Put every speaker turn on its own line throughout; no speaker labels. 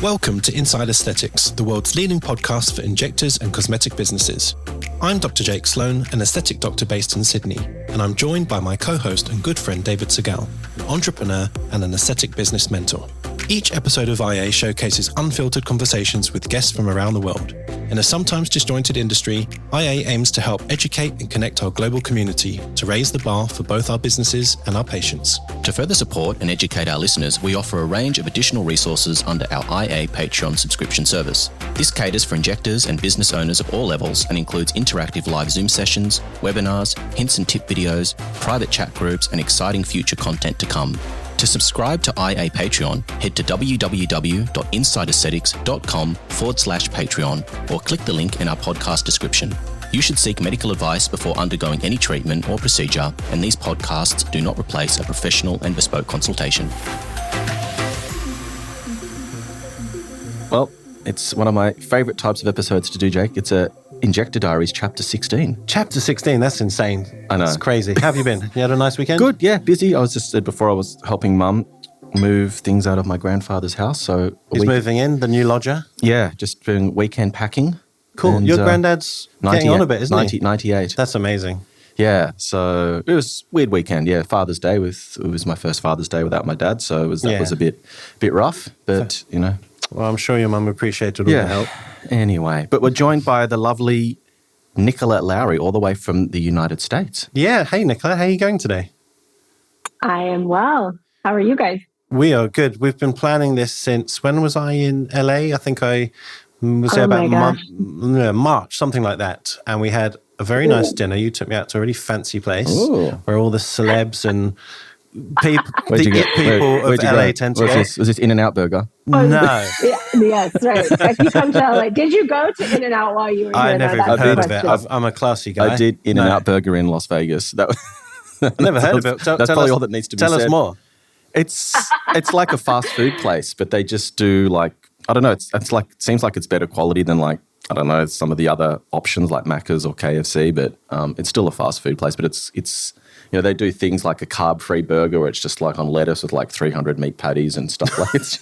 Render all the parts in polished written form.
Welcome to Inside Aesthetics, the world's leading podcast for injectors and cosmetic businesses. I'm Dr. Jake Sloan, an aesthetic doctor based in Sydney, and I'm joined by my co-host and good friend David Segal, an entrepreneur and an aesthetic business mentor. Each episode of IA showcases unfiltered conversations with guests from around the world. In a sometimes disjointed industry, IA aims to help educate and connect our global community to raise the bar for both our businesses and our patients.
To further support and educate our listeners, we offer a range of additional resources under our IA Patreon subscription service. This caters for injectors and business owners of all levels and includes interactive live Zoom sessions, webinars, hints and tip videos, private chat groups, and exciting future content to come. To subscribe to IA Patreon, head to www.insideaesthetics.com/Patreon or click the link in our podcast description. You should seek medical advice before undergoing any treatment or procedure, and these podcasts do not replace a professional and bespoke consultation. Well, it's one of my favourite types of episodes to do, Jake. It's a Injector Diaries Chapter 16.
Chapter 16, that's insane.
I know.
It's crazy. How have you been? You had a nice weekend?
Good, yeah, busy. I was just said before I was helping Mum move things out of my grandfather's house. So
He's moving in, the new lodger?
Yeah, just doing weekend packing.
Cool.
And,
your granddad's getting on a bit, isn't he?
98.
That's amazing.
Yeah, so it was a weird weekend. Yeah, Father's Day it was my first Father's Day without my dad, so that was a bit rough, but you know.
Well, I'm sure your mum appreciated all the help.
Anyway, but we're joined by the lovely Nicola Lowrey, all the way from the United States.
Yeah. Hey, Nicola, how are you going today?
I am well. How are you guys?
We are good. We've been planning this since, when was I in LA? I think I was there about March, something like that. And we had a very nice dinner. You took me out to a really fancy place where all the celebs and people of LA tend to go.
Was this In-N-Out Burger?
No.
Yes, right. If you come to LA, did you go to In-N-Out while you were here?
I never even heard of it. I'm a classy guy.
I did In-N-Out Burger in Las Vegas.
I never heard of it.
That's probably all that needs to be said.
Tell us more.
It's like a fast food place, but they just do like, I don't know, it seems like it's better quality than like, I don't know, some of the other options like Macca's or KFC, but it's still a fast food place, but it's you know, they do things like a carb-free burger where it's just like on lettuce with like 300 meat patties and stuff like that.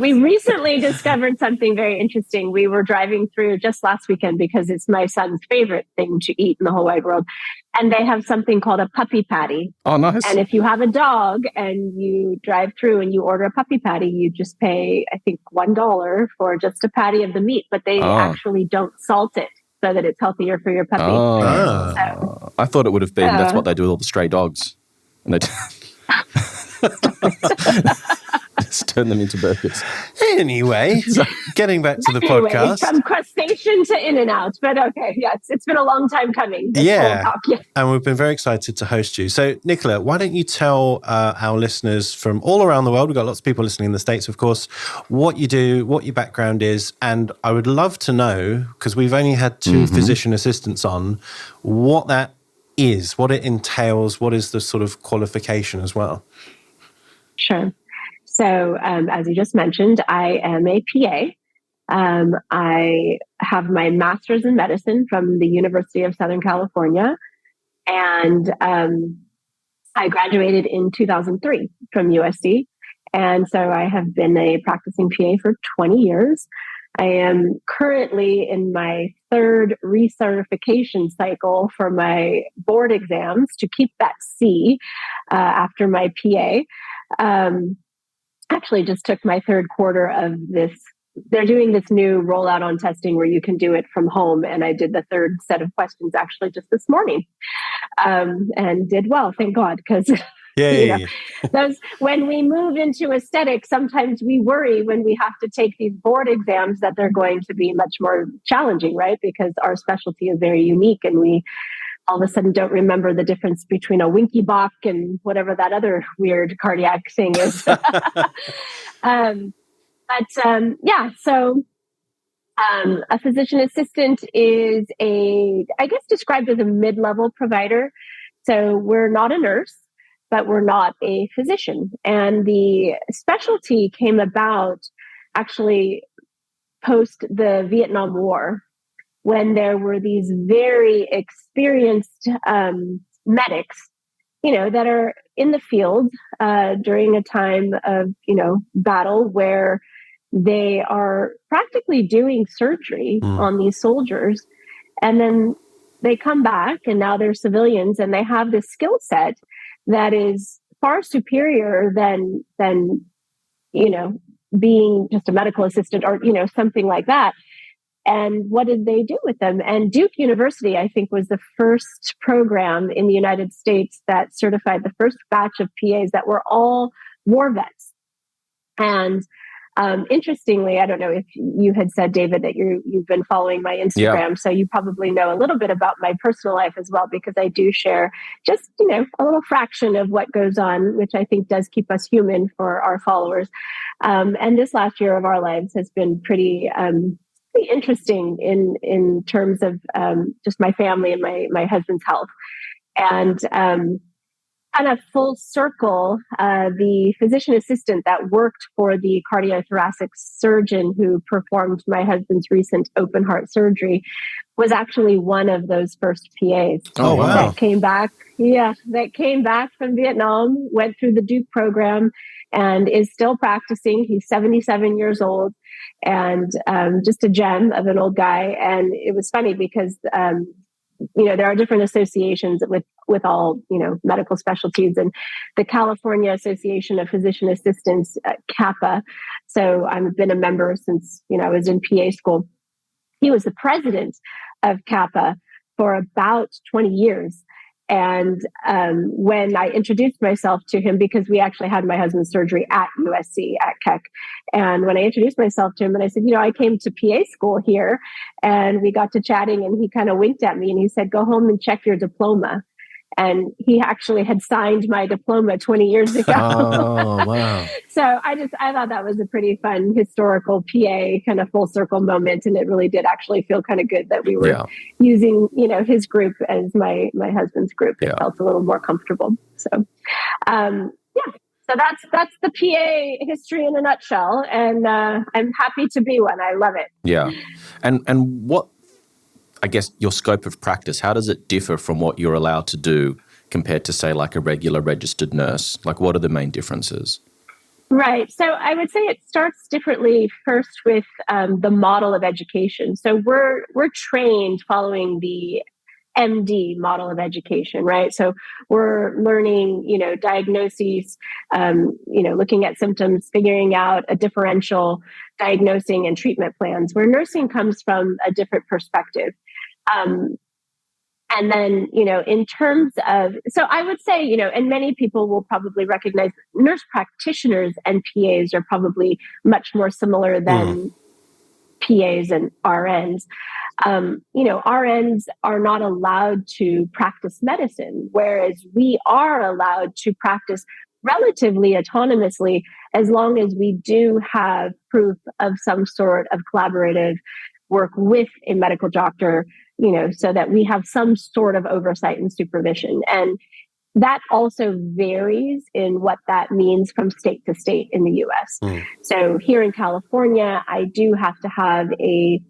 We recently discovered something very interesting. We were driving through just last weekend because it's my son's favorite thing to eat in the whole wide world. And they have something called a puppy patty.
Oh, nice.
And if you have a dog and you drive through and you order a puppy patty, you just pay, I think, $1 for just a patty of the meat, but they actually don't salt it so that it's healthier for your puppy.
So, I thought it would have been, that's what they do with all the stray dogs. And they just turn them into burgers.
Anyway, getting back to the podcast.
From crustacean to In-N-Out. But okay, yes, it's been a long time coming.
Yeah. And we've been very excited to host you. So, Nicola, why don't you tell our listeners from all around the world, we've got lots of people listening in the States, of course, what you do, what your background is. And I would love to know, because we've only had two physician assistants on, what that is, what it entails, what is the sort of qualification as well?
Sure. So, as you just mentioned, I am a PA. I have my master's in medicine from the University of Southern California. And I graduated in 2003 from USC. And so I have been a practicing PA for 20 years. I am currently in my third recertification cycle for my board exams to keep that C after my PA. Actually just took my third quarter of this. They're doing this new rollout on testing where you can do it from home. And I did the third set of questions actually just this morning and did well, thank God, because when we move into aesthetics, sometimes we worry when we have to take these board exams that they're going to be much more challenging, right? Because our specialty is very unique and we all of a sudden don't remember the difference between a winky Bach and whatever that other weird cardiac thing is. So a physician assistant is described as a mid-level provider. So we're not a nurse, but we're not a physician. And the specialty came about actually post the Vietnam War, when there were these very experienced medics that are in the field during a time of, battle where they are practically doing surgery on these soldiers. And then they come back and now they're civilians and they have this skill set that is far superior than being just a medical assistant or, something like that. And what did they do with them? And Duke University, I think, was the first program in the United States that certified the first batch of PAs that were all war vets. And interestingly, I don't know if you had said, David, that you've been following my Instagram, so you probably know a little bit about my personal life as well, because I do share just, a little fraction of what goes on, which I think does keep us human for our followers. And this last year of our lives has been pretty interesting in terms of just my family and my husband's health. And kind of full circle, the physician assistant that worked for the cardiothoracic surgeon who performed my husband's recent open heart surgery was actually one of those first PAs.
Oh, wow.
That came back from Vietnam, went through the Duke program, and is still practicing. He's 77 years old and just a gem of an old guy. And it was funny because there are different associations with all, medical specialties, and the California Association of Physician Assistants, CAPA. So I've been a member since, I was in PA school. He was the president of CAPA for about 20 years. And when I introduced myself to him, because we actually had my husband's surgery at USC, at Keck. And when I introduced myself to him and I said, I came to PA school here, and we got to chatting, and he kind of winked at me and he said, go home and check your diploma. And he actually had signed my diploma 20 years ago.
Oh, wow.
So I thought that was a pretty fun historical PA kind of full circle moment. And it really did actually feel kind of good that we were using, his group as my husband's group. It felt a little more comfortable. So, so that's the PA history in a nutshell. And I'm happy to be one. I love it.
Yeah. And what, I guess, your scope of practice, how does it differ from what you're allowed to do compared to, say, like a regular registered nurse? Like, what are the main differences?
Right. So I would say it starts differently first with the model of education. So we're trained following the MD model of education, right? So we're learning, diagnoses, looking at symptoms, figuring out a differential, diagnosing and treatment plans, where nursing comes from a different perspective. And then, in terms of, so I would say, and many people will probably recognize nurse practitioners and PAs are probably much more similar than PAs and RNs. RNs are not allowed to practice medicine, whereas we are allowed to practice relatively autonomously as long as we do have proof of some sort of collaborative work with a medical doctor, so that we have some sort of oversight and supervision. And that also varies in what that means from state to state in the US. So here in California, I do have to have a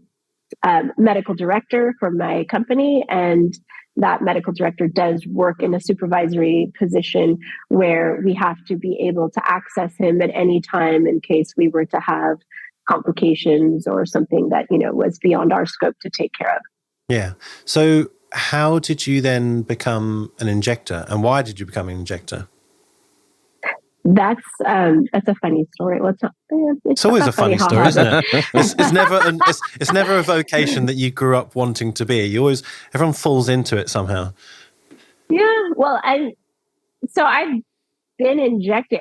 medical director for my company, and that medical director does work in a supervisory position where we have to be able to access him at any time in case we were to have complications or something that, was beyond our scope to take care of.
Yeah. So how did you then become an injector, and why did you become an injector?
That's a funny story. Well,
it's always a funny story, isn't it? It's never a vocation that you grew up wanting to be. Everyone falls into it somehow.
Yeah. Well, I've been injecting.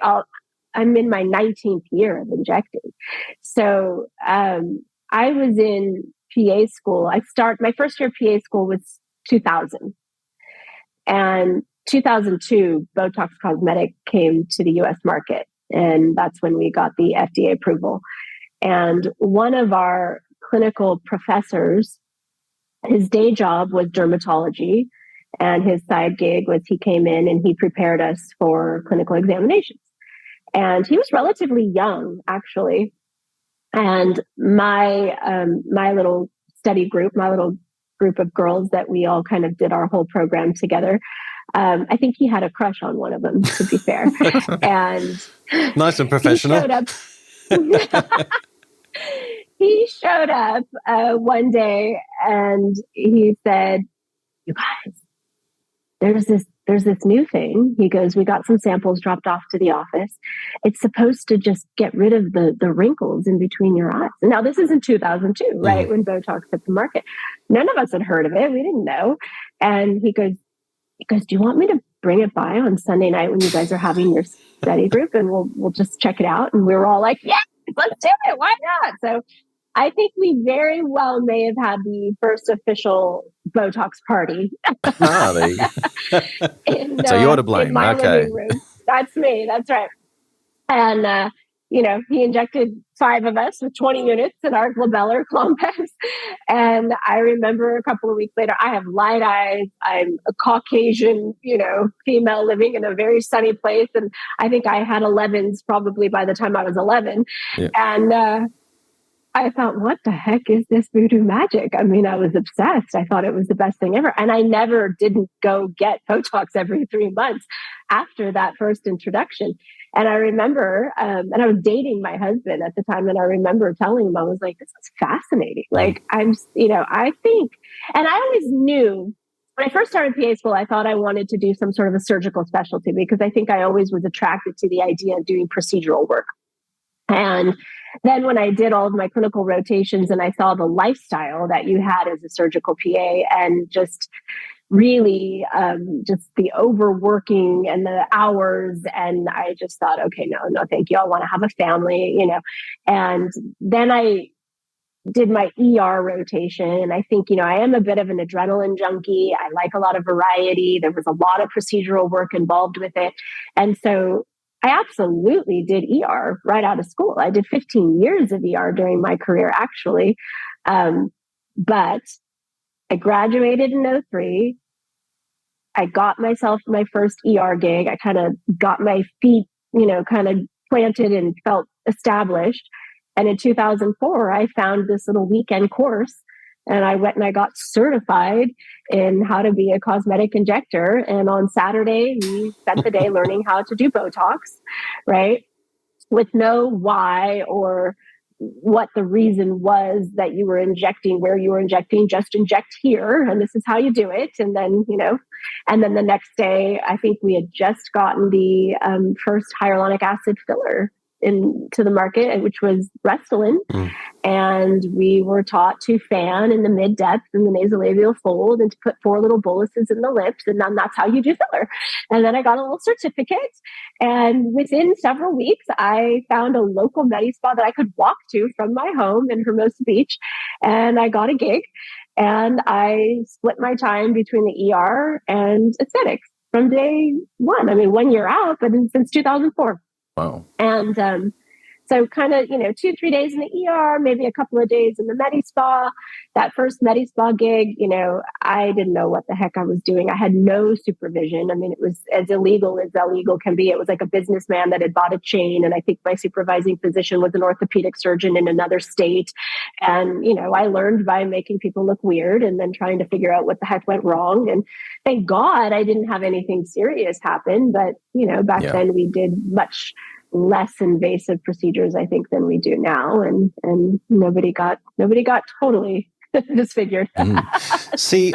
I'm in my 19th year of injecting. So I was in PA school. My first year of PA school was 2000, and 2002, Botox Cosmetic came to the US market, and that's when we got the FDA approval. And one of our clinical professors, his day job was dermatology, and his side gig was he came in and he prepared us for clinical examinations. And he was relatively young, actually. And my little study group, my little group of girls that we all kind of did our whole program together, I think he had a crush on one of them, to be fair. And
nice and professional.
He showed up one day and he said, "You guys, there's this new thing." He goes, "We got some samples dropped off to the office. It's supposed to just get rid of the wrinkles in between your eyes." And now this is in 2002, right? When Botox hit the market. None of us had heard of it. We didn't know. And he goes, "Do you want me to bring it by on Sunday night when you guys are having your study group, and we'll just check it out?" And we were all like, "Yeah, let's do it. Why not?" So I think we very well may have had the first official Botox party.
There you go. So you're to blame.
In my living room. That's me. That's right. And, he injected 5 of us with 20 units in our glabellar complex. And I remember a couple of weeks later, I have light eyes. I'm a Caucasian, female living in a very sunny place. And I think I had 11s probably by the time I was 11. Yeah. And I thought, what the heck is this voodoo magic? I mean, I was obsessed. I thought it was the best thing ever. And I never didn't go get Botox every 3 months after that first introduction. And I remember, and I was dating my husband at the time, and I remember telling him, I was like, this is fascinating. Like, I think, and I always knew when I first started PA school, I thought I wanted to do some sort of a surgical specialty because I think I always was attracted to the idea of doing procedural work. And then when I did all of my clinical rotations and I saw the lifestyle that you had as a surgical PA and just really just the overworking and the hours, and I just thought, okay, no, thank you. I want to have a family, And then I did my ER rotation. And I think, I am a bit of an adrenaline junkie. I like a lot of variety. There was a lot of procedural work involved with it. And so I absolutely did ER right out of school. I did 15 years of ER during my career, actually. But I graduated in 2003. I got myself my first ER gig. I kind of got my feet, kind of planted and felt established. And in 2004, I found this little weekend course, and I went and I got certified in how to be a cosmetic injector. And on Saturday, we spent the day learning how to do Botox, right? With no why or what the reason was that you were injecting, where you were injecting, just inject here. And this is how you do it. And then, and then the next day, I think we had just gotten the first hyaluronic acid filler into the market, which was Restylane. And we were taught to fan in the mid depth and the nasolabial fold and to put 4 little boluses in the lips. And then that's how you do filler. And then I got a little certificate. And within several weeks, I found a local med spa that I could walk to from my home in Hermosa Beach. And I got a gig, and I split my time between the ER and aesthetics from day one. I mean, 1 year out, but since 2004.
Wow.
And so kind of, 2-3 days in the ER, maybe a couple of days in the med spa. That first med spa gig, I didn't know what the heck I was doing. I had no supervision. I mean, it was as illegal can be. It was like a businessman that had bought a chain. And I think my supervising physician was an orthopedic surgeon in another state. And, I learned by making people look weird and then trying to figure out what the heck went wrong. And thank God I didn't have anything serious happen. But, back then we did much less invasive procedures, I think, than we do now, and nobody got totally disfigured.
See,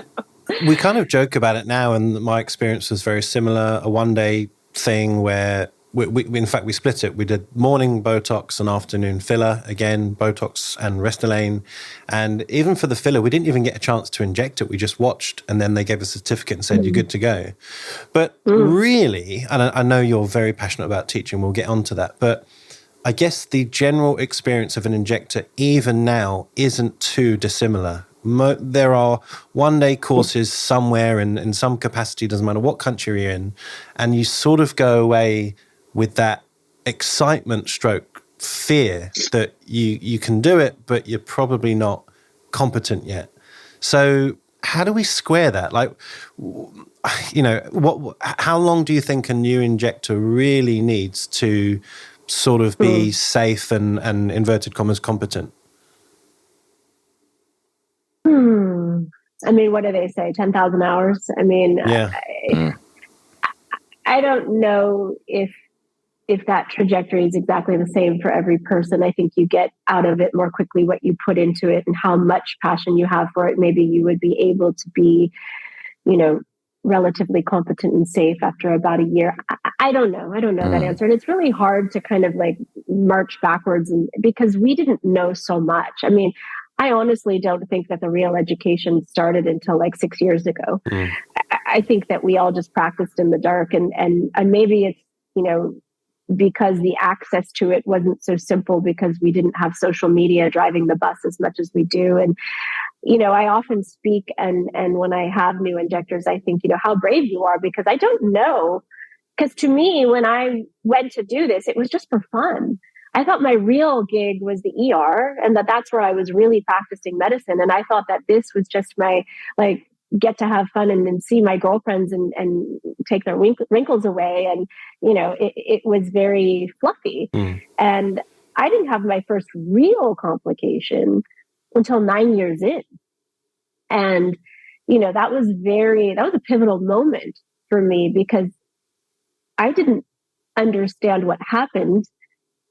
we kind of joke about it now, and my experience was very similar. A one-day thing where we in fact we split it. We did morning Botox and afternoon filler. Again, Botox and Restylane, and even for the filler, we didn't even get a chance to inject it. We just watched, and then they gave us a certificate and said, "You're good to go." But really, and I know you're very passionate about teaching. We'll get onto that, but I guess the general experience of an injector, even now, isn't too dissimilar. There are one-day courses somewhere in some capacity, doesn't matter what country you're in, and you sort of go away with that excitement stroke fear that you can do it, but you're probably not competent yet. So how do we square that? Like, how long do you think a new injector really needs to sort of be safe and inverted commas competent?
I mean, what do they say? 10,000 hours? I mean,
yeah.
I don't know if that trajectory is exactly the same for every person. I think you get out of it more quickly what you put into it and how much passion you have for it. Maybe you would be able to be, relatively competent and safe after about a year. I don't know. I don't know that answer. And it's really hard to kind of like march backwards because we didn't know so much. I mean, I honestly don't think that the real education started until like 6 years ago. I think that we all just practiced in the dark and maybe it's, because the access to it wasn't so simple because we didn't have social media driving the bus as much as we do. And, I often speak and when I have new injectors, I think, how brave you are because I don't know. Because to me, when I went to do this, it was just for fun. I thought my real gig was the ER and that's where I was really practicing medicine. And I thought that this was just my, get to have fun and see my girlfriends and take their wrinkles away. And, it was very fluffy. And I didn't have my first real complication until 9 years in. And, that was a pivotal moment for me because I didn't understand what happened.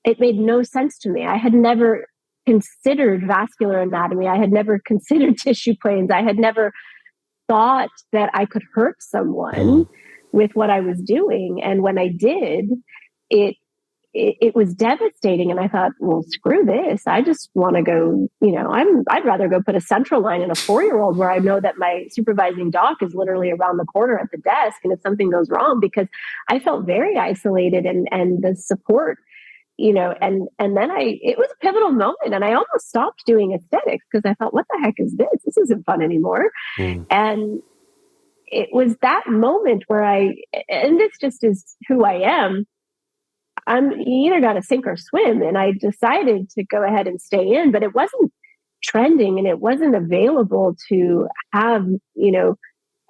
It made no sense to me. I had never considered vascular anatomy. I had never considered tissue planes. I had never thought that I could hurt someone with what I was doing. And when I did, it was devastating. And I thought, well, screw this. I just want to go, I'd rather go put a central line in a 4-year-old where I know that my supervising doc is literally around the corner at the desk. And if something goes wrong, because I felt very isolated and the support, and then it was a pivotal moment and I almost stopped doing aesthetics because I thought, what the heck is this? This isn't fun anymore. And it was that moment where and this just is who I am. You either got to sink or swim. And I decided to go ahead and stay in, but it wasn't trending and it wasn't available to have,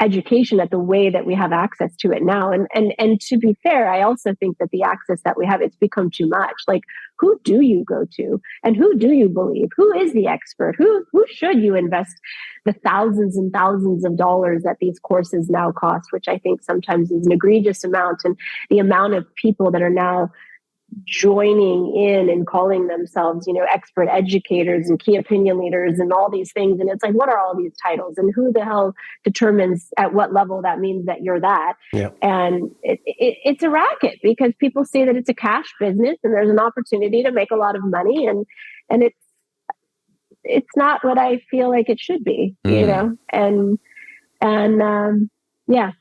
education at the way that we have access to it now. And to be fair, I also think that the access that we have, it's become too much. Like, who do you go to and who do you believe? Who is the expert? Who should you invest the thousands and thousands of dollars that these courses now cost, which I think sometimes is an egregious amount. And the amount of people that are now joining in and calling themselves, expert educators and key opinion leaders and all these things. And it's like, what are all these titles and who the hell determines at what level that means that you're that?
Yeah.
And it's a racket because people say that it's a cash business and there's an opportunity to make a lot of money. And it's not what I feel like it should be, yeah.
Yeah,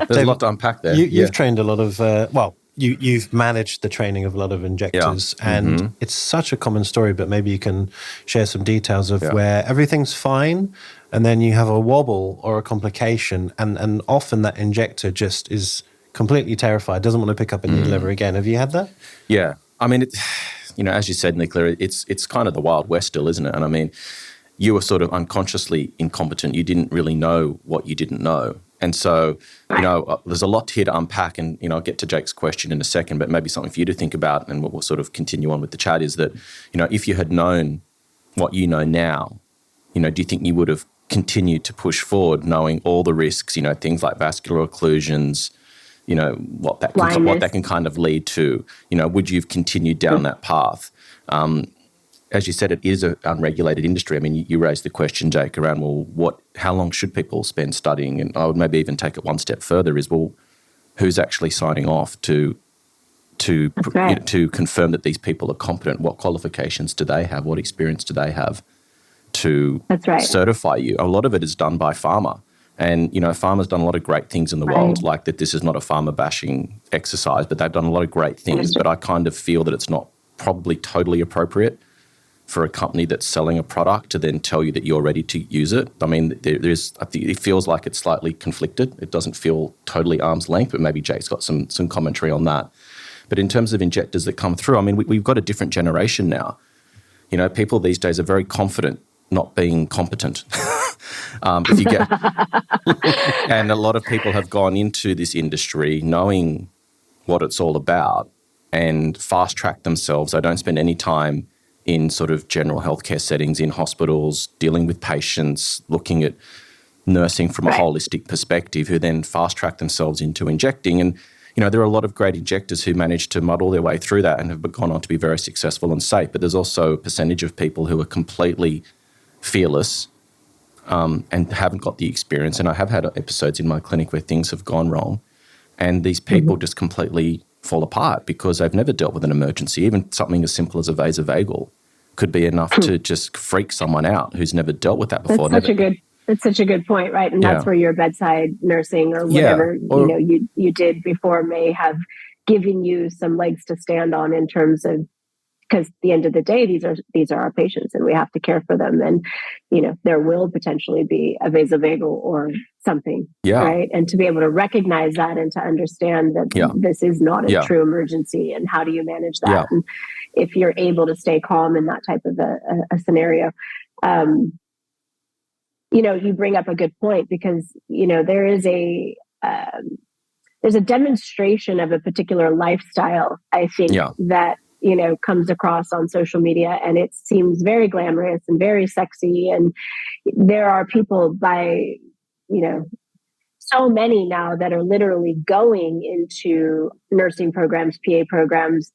there's a lot to unpack there.
You've trained a lot of, you've managed the training of a lot of injectors, and it's such a common story, but maybe you can share some details of where everything's fine, and then you have a wobble or a complication, and often that injector just is completely terrified, doesn't want to pick up a needle ever again. Have you had that?
Yeah. I mean, as you said, Nicola, it's kind of the Wild West still, isn't it? And I mean, you were sort of unconsciously incompetent. You didn't really know what you didn't know. And so, there's a lot here to unpack, and, I'll get to Jake's question in a second, but maybe something for you to think about, and we'll sort of continue on with the chat, is that, if you had known what you know now, do you think you would have continued to push forward knowing all the risks, things like vascular occlusions, what that can kind of lead to, would you have continued down that path? As you said, it is an unregulated industry. I mean, you raised the question, Jake, around, how long should people spend studying? And I would maybe even take it one step further is, who's actually signing off to confirm that these people are competent? What qualifications do they have? What experience do they have to certify you? A lot of it is done by Pharma. And, Pharma's done a lot of great things in the world, like that. This is not a Pharma bashing exercise, but they've done a lot of great things. But I kind of feel that it's not probably totally appropriate for a company that's selling a product to then tell you that you're ready to use it. I mean, it feels like it's slightly conflicted. It doesn't feel totally arm's length, but maybe Jake's got some commentary on that. But in terms of injectors that come through, I mean, we've got a different generation now. People these days are very confident not being competent. If you get, and a lot of people have gone into this industry knowing what it's all about and fast-tracked themselves. They don't spend any time in sort of general healthcare settings, in hospitals, dealing with patients, looking at nursing from a holistic perspective who then fast-track themselves into injecting. And, there are a lot of great injectors who manage to muddle their way through that and have gone on to be very successful and safe. But there's also a percentage of people who are completely fearless and haven't got the experience. And I have had episodes in my clinic where things have gone wrong and these people just completely fall apart because they've never dealt with an emergency. Even something as simple as a vasovagal could be enough to just freak someone out who's never dealt with that before.
That's such a good point, right? And that's where your bedside nursing or whatever you did before may have given you some legs to stand on in terms of, because at the end of the day, these are our patients and we have to care for them. And, there will potentially be a vasovagal or something, right? And to be able to recognize that and to understand that this is not a true emergency and how do you manage that? And if you're able to stay calm in that type of a scenario, you bring up a good point because, there's a demonstration of a particular lifestyle, I think, that, comes across on social media and it seems very glamorous and very sexy. And there are people so many now that are literally going into nursing programs, PA programs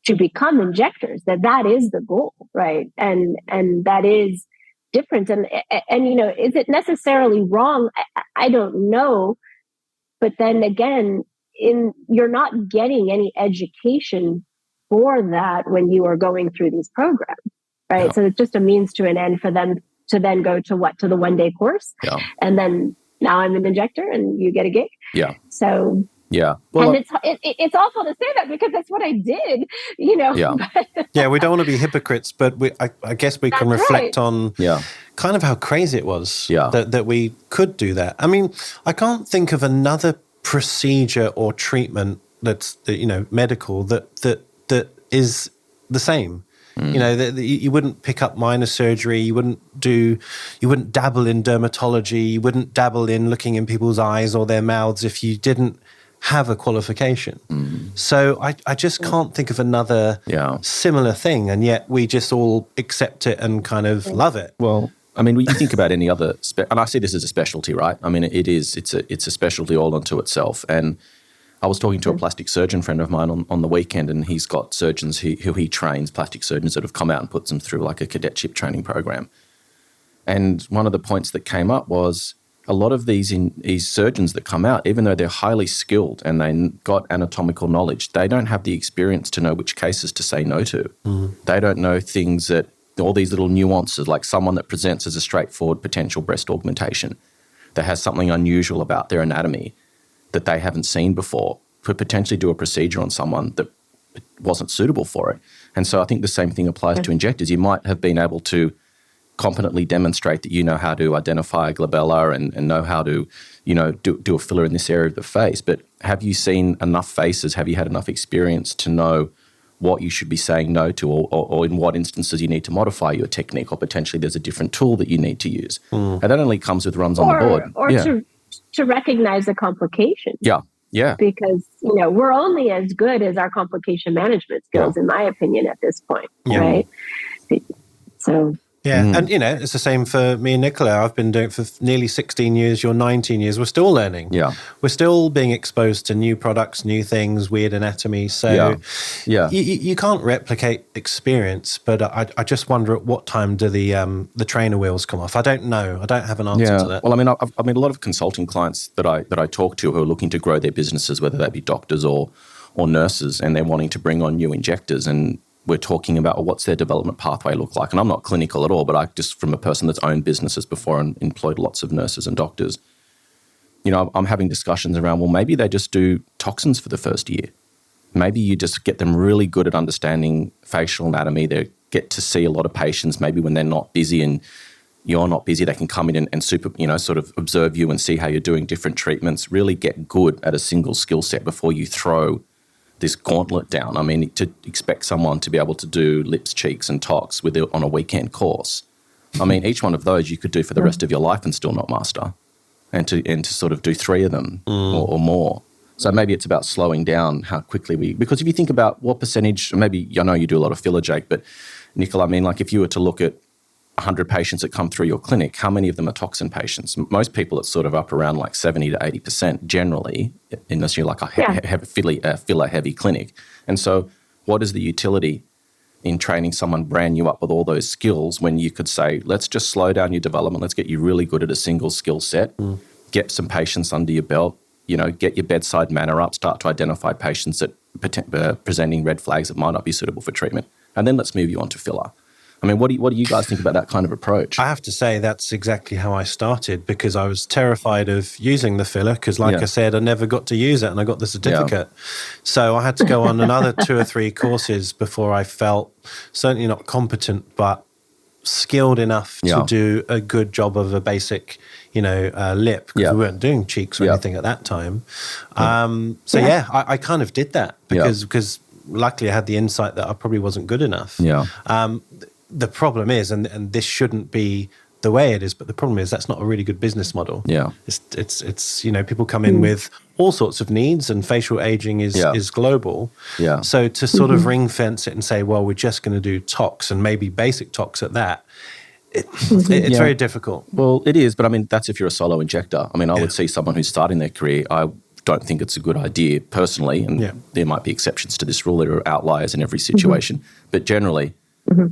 to become injectors, that is the goal, right? And that is different. And is it necessarily wrong? I don't know. But then again, you're not getting any education for that when you are going through these programs, right? No. So it's just a means to an end for them to then go to the 1-day course. Yeah. And then now I'm an injector and you get a gig. Yeah. So
yeah.
Well, and it's awful to say that because that's what I did,
Yeah. We don't want to be hypocrites, but I guess we can reflect on kind of how crazy it was that we could do that. I mean, I can't think of another procedure or treatment that's medical that is the same. You wouldn't pick up minor surgery. You wouldn't dabble in dermatology. You wouldn't dabble in looking in people's eyes or their mouths if you didn't have a qualification. So I just can't think of another similar thing, and yet we just all accept it and kind of love it.
Well, I mean, when you think about any other, and I see this as a specialty, right? I mean, it's a specialty all unto itself. And I was talking to a plastic surgeon friend of mine on the weekend, and he's got surgeons who he trains, plastic surgeons that have come out and puts them through like a cadetship training program. And one of the points that came up was a lot of these surgeons that come out, even though they're highly skilled and they got anatomical knowledge, they don't have the experience to know which cases to say no to. They don't know things all these little nuances, like someone that presents as a straightforward potential breast augmentation that has something unusual about their anatomy that they haven't seen before, could potentially do a procedure on someone that wasn't suitable for it. And so I think the same thing applies to injectors. You might have been able to competently demonstrate that you know how to identify a glabella and know how to, do a filler in this area of the face. But have you seen enough faces? Have you had enough experience to know what you should be saying no to or in what instances you need to modify your technique, or potentially there's a different tool that you need to use? And that only comes with runs on the board.
Or to recognize the complication.
Yeah.
Because, we're only as good as our complication management skills, in my opinion, at this point, right? So...
Yeah, and it's the same for me and Nicola. I've been doing it for nearly 16 years, you're 19 years. We're still learning. Yeah. We're still being exposed to new products, new things, weird anatomy. So you can't replicate experience, but I just wonder at what time do the trainer wheels come off? I don't know. I don't have an answer to that.
Well, I mean, a lot of consulting clients that I talk to who are looking to grow their businesses, whether they be doctors or nurses, and they're wanting to bring on new injectors, and we're talking about what's their development pathway look like. And I'm not clinical at all, but I just, from a person that's owned businesses before and employed lots of nurses and doctors, I'm having discussions around, well, maybe they just do toxins for the first year. Maybe you just get them really good at understanding facial anatomy. They get to see a lot of patients. Maybe when they're not busy and you're not busy, they can come in and sort of observe you and see how you're doing different treatments, really get good at a single skill set before you throw this gauntlet down. I mean, to expect someone to be able to do lips, cheeks, and tox on a weekend course. I mean, each one of those you could do for the rest of your life and still not master, and to sort of do 3 of them or more. So maybe it's about slowing down how quickly because if you think about what percentage, maybe I know you do a lot of filler, Jake, but Nicola, I mean, like if you were to look at 100 patients that come through your clinic, how many of them are toxin patients? Most people, it's sort of up around like 70 to 80% generally, unless you're like a filler-heavy clinic. And so what is the utility in training someone brand new up with all those skills when you could say, let's just slow down your development, let's get you really good at a single skill set, get some patients under your belt, get your bedside manner up, start to identify patients that presenting red flags that might not be suitable for treatment, and then let's move you on to filler. I mean, what do you guys think about that kind of approach?
I have to say that's exactly how I started, because I was terrified of using the filler because, like I said, I never got to use it and I got the certificate. Yeah. So I had to go on another 2 or 3 courses before I felt certainly not competent, but skilled enough to do a good job of a basic, lip, because we weren't doing cheeks or anything at that time. I kind of did that because luckily I had the insight that I probably wasn't good enough. Yeah. The problem is, and this shouldn't be the way it is, but the problem is that's not a really good business model. Yeah. It's people come in with all sorts of needs, and facial aging is global. Yeah. So to sort of ring fence it and say, well, we're just going to do tox and maybe basic tox at that, it's very difficult.
Well, it is, but I mean, that's if you're a solo injector. I mean, I would see someone who's starting their career, I don't think it's a good idea personally, and there might be exceptions to this rule. There are outliers in every situation, but generally,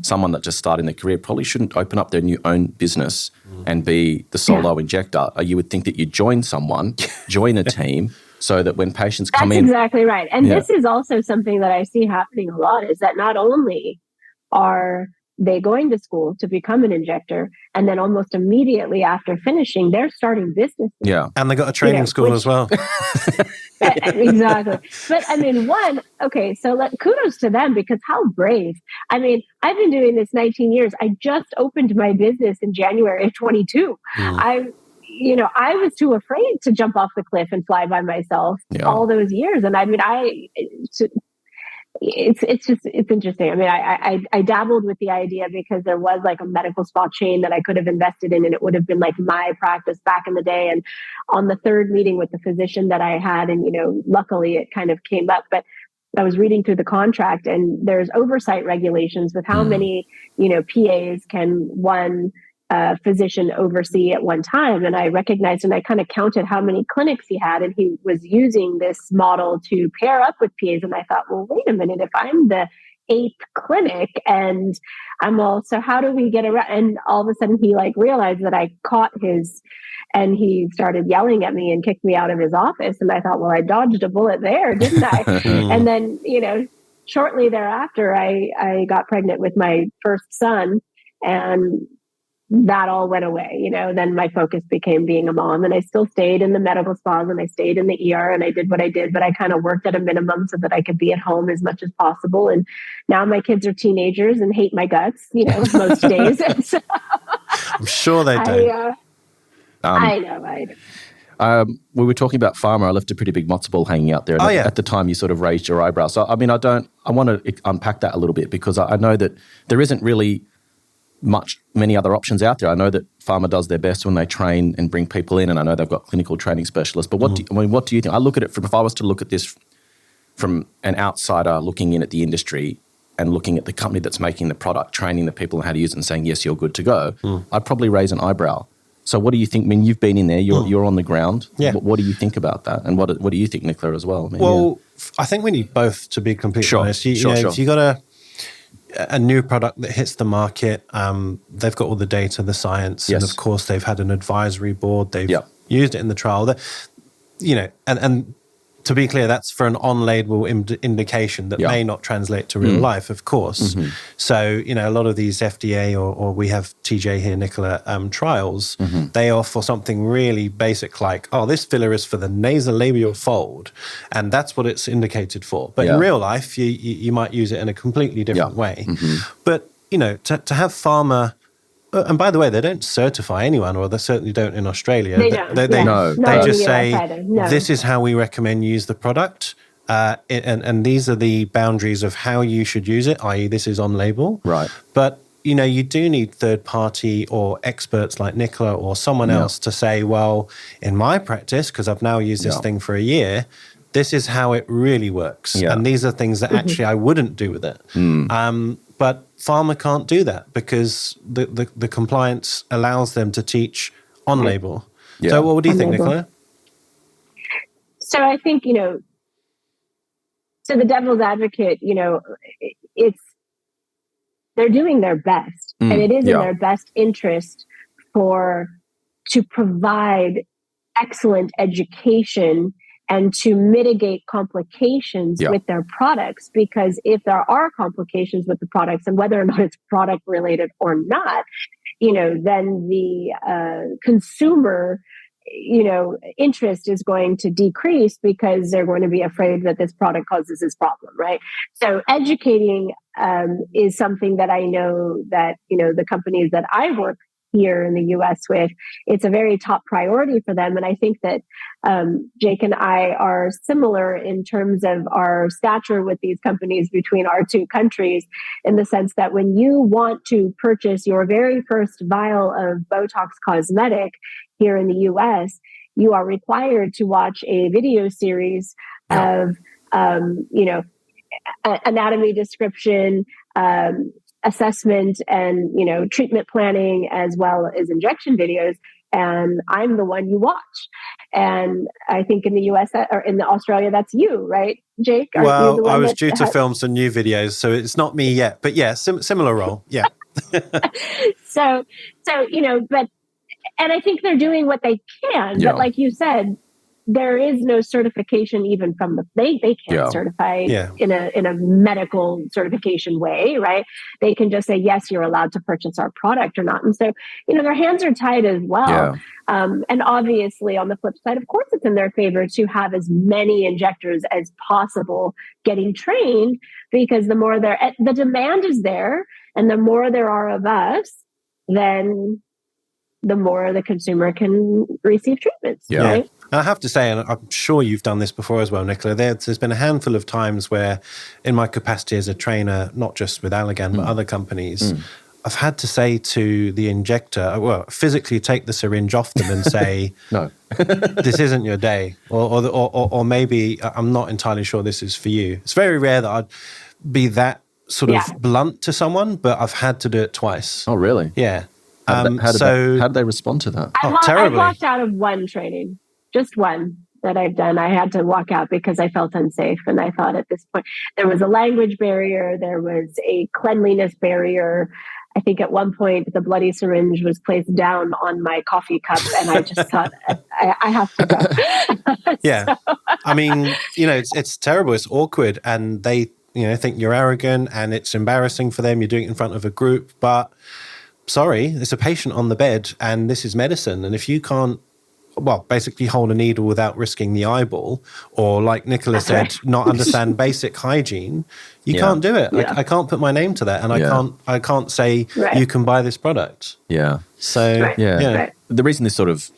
someone that just starting their career probably shouldn't open up their own business and be the solo injector. You would think that you join a team, so that when patients come in...
That's exactly right. And this is also something that I see happening a lot, is that not only are they going to school to become an injector, and then almost immediately after finishing, they're starting businesses.
Yeah. And they got a training school as well.
Exactly. But I mean, kudos to them, because how brave. I mean, I've been doing this 19 years. I just opened my business in January of 22. I was too afraid to jump off the cliff and fly by myself all those years. And I mean, it's interesting. I mean, I dabbled with the idea because there was like a medical spa chain that I could have invested in, and it would have been like my practice back in the day. And on the third meeting with the physician that I had, and luckily it kind of came up, but I was reading through the contract, and there's oversight regulations with how many PAs can one physician oversee at one time. And I recognized, and I kind of counted how many clinics he had, and he was using this model to pair up with PAs. And I thought, well, wait a minute, if I'm the 8th clinic and I'm so how do we get around? And all of a sudden he realized that I caught and he started yelling at me and kicked me out of his office. And I thought, well, I dodged a bullet there, didn't I? And then, shortly thereafter, I got pregnant with my first son, and that all went away. Then my focus became being a mom, and I still stayed in the medical spas, and I stayed in the ER, and I did what I did, but I kind of worked at a minimum so that I could be at home as much as possible. And now my kids are teenagers and hate my guts, most days. And so
I'm sure they do.
I know.
We were talking about Pharma. I left a pretty big matzo ball hanging out there. And at the time, you sort of raised your eyebrow. So, I mean, I want to unpack that a little bit, because I know that there isn't really many other options out there. I know that Pharma does their best when they train and bring people in, and I know they've got clinical training specialists. But what do you think? I look at it if I was to look at this from an outsider looking in at the industry and looking at the company that's making the product, training the people on how to use it and saying, yes, you're good to go, I'd probably raise an eyebrow. So what do you think? I mean, you've been in there, you're on the ground. Yeah. What do you think about that? And what do you think, Nicola, as well? I mean,
I think we need both, to be completely honest. If you got a new product that hits the market, they've got all the data, the science, and of course they've had an advisory board, they've used it in the trial. And to be clear, that's for an on-label indication that may not translate to real life, of course. So, a lot of these FDA or we have TJ here, Nicola, trials, they are for something really basic like, this filler is for the nasolabial fold, and that's what it's indicated for. But in real life, you might use it in a completely different way. But, to have Pharma... And by the way, they don't certify anyone, or they certainly don't in Australia.
They don't.
They just say, this is how we recommend you use the product, and these are the boundaries of how you should use it, i.e. this is on label. Right. But, you do need third party or experts like Nicola or someone else to say, well, in my practice, because I've now used this thing for a year, this is how it really works.
Yeah.
And these are things that actually I wouldn't do with it. But Pharma can't do that because the compliance allows them to teach on label.
Yeah.
So what do you think,
On-label.
Nicola?
So I think, so the devil's advocate, they're doing their best, and it is in their best interest to provide excellent education and to mitigate complications with their products. Because if there are complications with the products, and whether or not it's product related or not, then the consumer interest is going to decrease because they're going to be afraid that this product causes this problem, right? So educating is something that I know that, the companies that I work here in the US with, it's a very top priority for them. And I think that Jake and I are similar in terms of our stature with these companies between our two countries, in the sense that when you want to purchase your very first vial of Botox cosmetic here in the US, you are required to watch a video series of, anatomy description, assessment, and treatment planning, as well as injection videos. And I'm the one you watch. And I think in the US or in Australia, that's you, right, Jake?
Well, I was due to film some new videos, so it's not me yet. But yeah, similar role. Yeah.
So but, and I think they're doing what they can.
Yeah.
But like you said, there is no certification even from they can't certify in a medical certification way, right? They can just say, yes, you're allowed to purchase our product or not. And so, their hands are tied as well.
Yeah.
And obviously on the flip side, of course, it's in their favor to have as many injectors as possible getting trained, because the demand is there, and the more there are of us, then the more the consumer can receive treatments, right?
And I have to say, and I'm sure you've done this before as well, Nicola, there's been a handful of times where, in my capacity as a trainer, not just with Allergan, but other companies, I've had to say to the injector, physically take the syringe off them and say,
no,
this isn't your day. Or maybe I'm not entirely sure this is for you. It's very rare that I'd be that sort of blunt to someone, but I've had to do it twice.
Oh, really?
Yeah.
How did they respond to that?
Terribly.
I walked out of one training, just one that I've done. I had to walk out because I felt unsafe. And I thought at this point, there was a language barrier. There was a cleanliness barrier. I think at one point the bloody syringe was placed down on my coffee cup, and I just thought, I have to go.
Yeah. I mean, it's terrible. It's awkward. And they, think you're arrogant, and it's embarrassing for them. You're doing it in front of a group, but sorry, there's a patient on the bed and this is medicine. And if you can't, basically hold a needle without risking the eyeball, or like Nicola said, not understand basic hygiene, you can't do it. I can't put my name to that, and I can't say you can buy this product.
Yeah.
So
the reason this sort of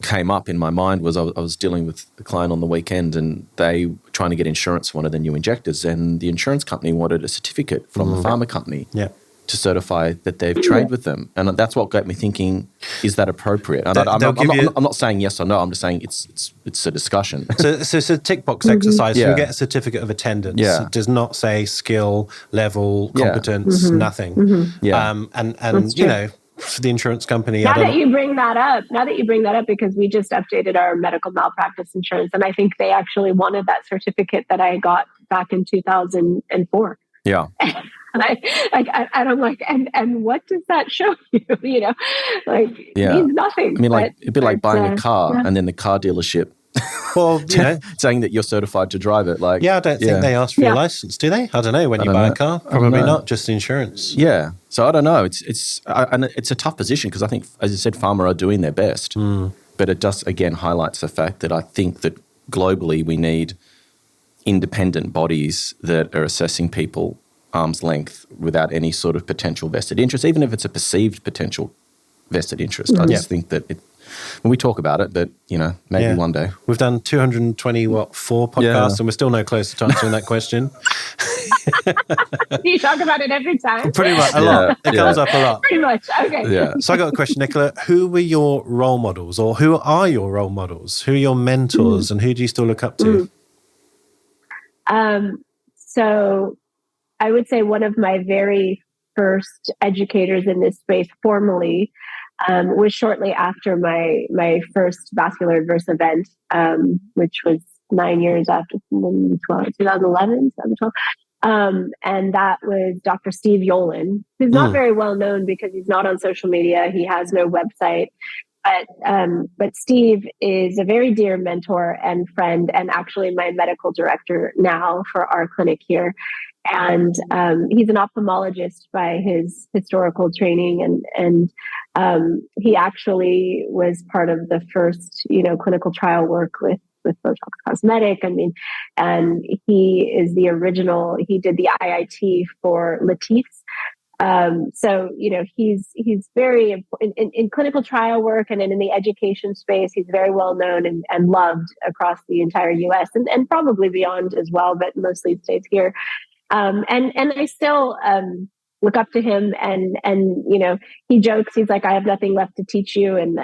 came up in my mind was I was dealing with a client on the weekend, and they were trying to get insurance for one of the new injectors, and the insurance company wanted a certificate from the pharma company. Yeah. To certify that they've trained with them. And that's what got me thinking, is that appropriate? And I'm not saying yes or no, I'm just saying it's a discussion.
So it's a tick box exercise. You get a certificate of attendance. It does not say skill, level, competence, nothing. And for the insurance company.
Now that you bring that up, because we just updated our medical malpractice insurance, and I think they actually wanted that certificate that I got back in 2004.
Yeah.
And I'm like, and what does that show you? Means nothing.
I mean, it'd be like buying a car and then the car dealership, saying that you're certified to drive it. I
don't think they ask for your license, do they? I don't know. When you buy a car, probably not. Just insurance.
Yeah. So I don't know. It's a tough position, because I think, as you said, Pharma are doing their best, but it just again highlights the fact that I think that globally we need independent bodies that are assessing people arm's length without any sort of potential vested interest, even if it's a perceived potential vested interest. I just think that when we talk about it, that, maybe one day.
We've done 4 podcasts and we're still no closer to answering that question.
You talk about it every time?
Pretty much, a lot. It comes up a lot.
Pretty much, okay.
Yeah.
So I got a question, Nicola. Who were your role models, or who are your role models? Who are your mentors, and who do you still look up to?
So I would say one of my very first educators in this space formally was shortly after my first vascular adverse event, which was 9 years after 2011, 2012. And that was Dr. Steve Yolen, who's not very well known because he's not on social media. He has no website. But Steve is a very dear mentor and friend, and actually my medical director now for our clinic here. And he's an ophthalmologist by his historical training, and he actually was part of the first, clinical trial work with Botox Cosmetic. I mean, and he is the original. He did the IIT for Latisse. So, he's very important in clinical trial work and in the education space. He's very well known and loved across the entire US and probably beyond as well, but mostly stays here. And I still look up to him and he jokes, he's like, I have nothing left to teach you. And,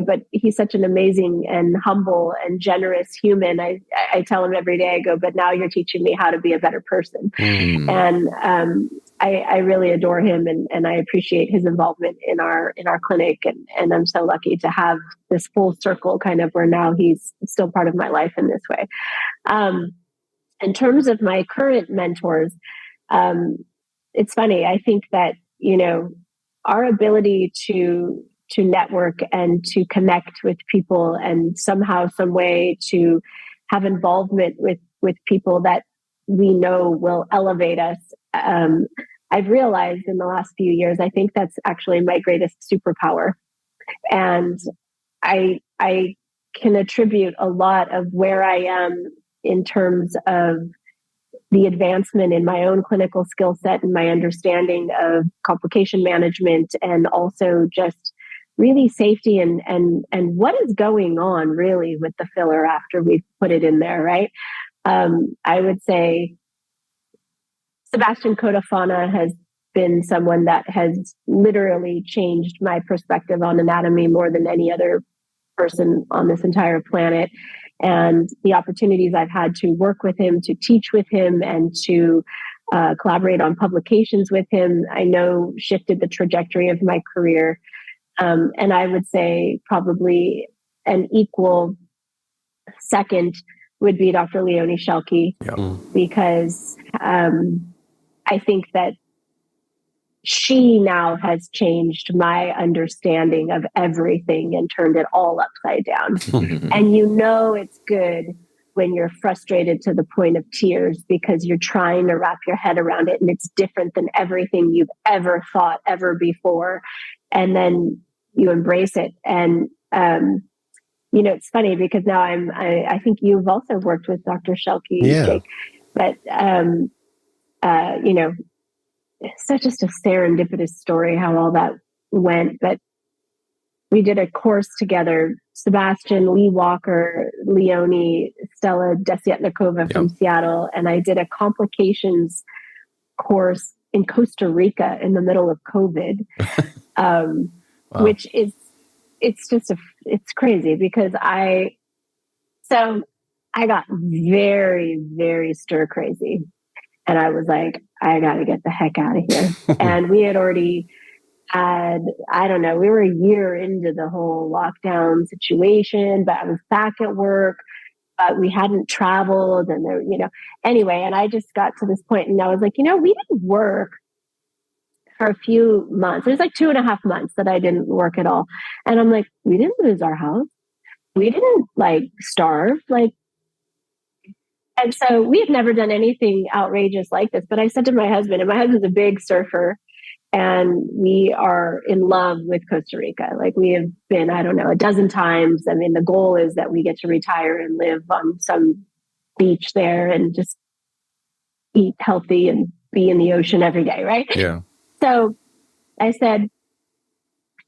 but he's such an amazing and humble and generous human. I tell him every day, I go, but now you're teaching me how to be a better person. And I really adore him and I appreciate his involvement in our clinic. And I'm so lucky to have this full circle kind of where now he's still part of my life in this way. In terms of my current mentors, it's funny. I think that, our ability to network and to connect with people and somehow, some way to have involvement with people that we know will elevate us. I've realized in the last few years, I think that's actually my greatest superpower. And I can attribute a lot of where I am in terms of the advancement in my own clinical skill set and my understanding of complication management, and also just really safety and what is going on really with the filler after we've put it in there, right? I would say Sebastian Cotofana has been someone that has literally changed my perspective on anatomy more than any other person on this entire planet. And the opportunities I've had to work with him, to teach with him, and to collaborate on publications with him, I know shifted the trajectory of my career. And I would say probably an equal second would be Dr. Leonie Schelke, because I think that she now has changed my understanding of everything and turned it all upside down. And it's good when you're frustrated to the point of tears because you're trying to wrap your head around it and it's different than everything you've ever thought ever before. And then you embrace it. And, it's funny because now I think you've also worked with Dr. Schelke, Jake, but, it's such just a serendipitous story how all that went. But we did a course together, Sebastian, Lee Walker, Leonie, Stella Desietnikova from Seattle. And I did a complications course in Costa Rica in the middle of COVID, which is, it's crazy because I got very, very stir crazy. And I was like, I got to get the heck out of here. And we had already had, we were a year into the whole lockdown situation, but I was back at work, but we hadn't traveled and anyway. And I just got to this point and I was like, we didn't work for a few months. It was like 2.5 months that I didn't work at all. And I'm like, we didn't lose our house. We didn't starve. And so we had never done anything outrageous like this. But I said to my husband, and my husband's a big surfer, and we are in love with Costa Rica. We have been, a dozen times. I mean, the goal is that we get to retire and live on some beach there and just eat healthy and be in the ocean every day, right?
Yeah.
So I said,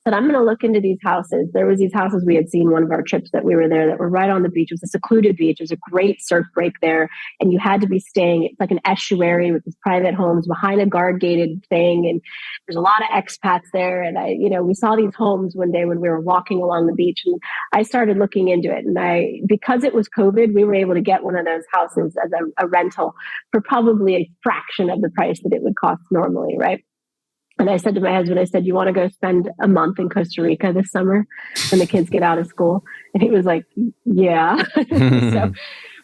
said, I'm going to look into these houses. There was these houses we had seen one of our trips that we were there that were right on the beach. It was a secluded beach. There's a great surf break there. And you had to be staying, it's like an estuary with these private homes behind a guard gated thing. And there's a lot of expats there. And we saw these homes one day when we were walking along the beach, and I started looking into it. And because it was COVID, we were able to get one of those houses as a rental for probably a fraction of the price that it would cost normally. Right. And I said to my husband, you want to go spend a month in Costa Rica this summer when the kids get out of school? And he was like, yeah. So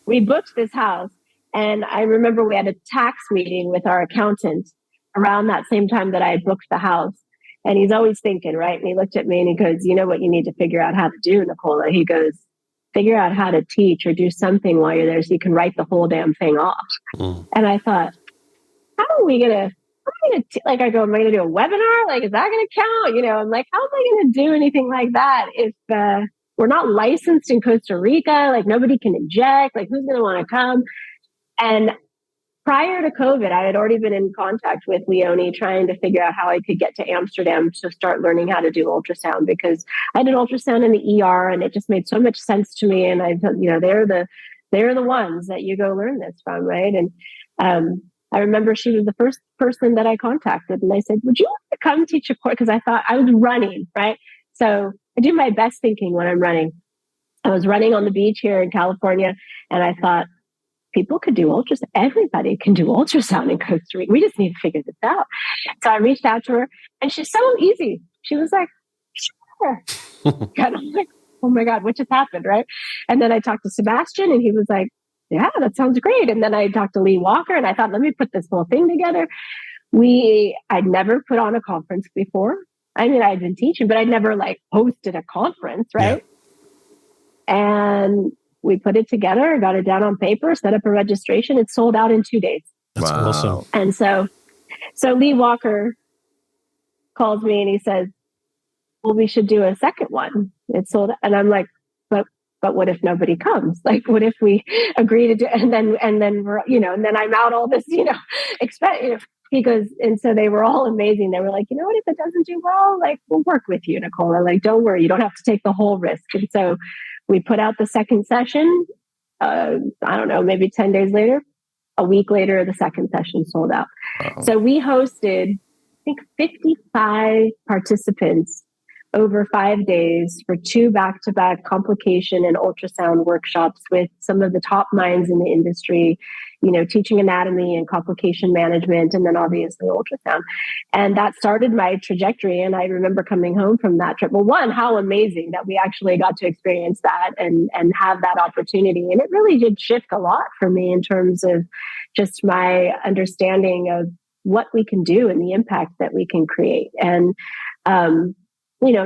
we booked this house. And I remember we had a tax meeting with our accountant around that same time that I had booked the house. And he's always thinking, right? And he looked at me and he goes, you know what you need to figure out how to do, Nicola? He goes, figure out how to teach or do something while you're there so you can write the whole damn thing off. And I thought, how are we going to, am I going to do a webinar? Like, is that going to count? I'm like, how am I going to do anything like that if we're not licensed in Costa Rica? Like, nobody can inject. Like, who's going to want to come? And prior to COVID, I had already been in contact with Leonie trying to figure out how I could get to Amsterdam to start learning how to do ultrasound, because I did ultrasound in the ER and it just made so much sense to me. And I thought, they're the ones that you go learn this from, right? And I remember she was the first person that I contacted, and I said, would you want to come teach a course? Because I thought I was running, right? So I do my best thinking when I'm running. I was running on the beach here in California, and I thought, people could do ultrasound. Everybody can do ultrasound in Costa Rica. We just need to figure this out. So I reached out to her, and she's so easy. She was like, sure. And I'm like, oh my God, what just happened, right? And then I talked to Sebastian, and he was like, yeah, that sounds great. And then I talked to Lee Walker, and I thought, let me put this whole thing together. I'd never put on a conference before. I mean, I'd been teaching, but I'd never hosted a conference, right? Yeah. And we put it together, got it down on paper, set up a registration. It sold out in 2 days.
That's awesome.
And so Lee Walker calls me and he says, well, we should do a second one. It's sold out. And I'm like, but what if nobody comes? Like, what if we agree to do, and then we're, and then I'm out all this, he goes, and so they were all amazing. They were like, what, if it doesn't do well, we'll work with you, Nicola. Don't worry, you don't have to take the whole risk. And so we put out the second session. I don't know, maybe 10 days later, a week later, the second session sold out. Uh-oh. So we hosted, I think, 55 participants over 5 days for 2 back-to-back complication and ultrasound workshops with some of the top minds in the industry, teaching anatomy and complication management, and then obviously ultrasound. And that started my trajectory. And I remember coming home from that trip. Well, one, how amazing that we actually got to experience that and have that opportunity. And it really did shift a lot for me in terms of just my understanding of what we can do and the impact that we can create. And,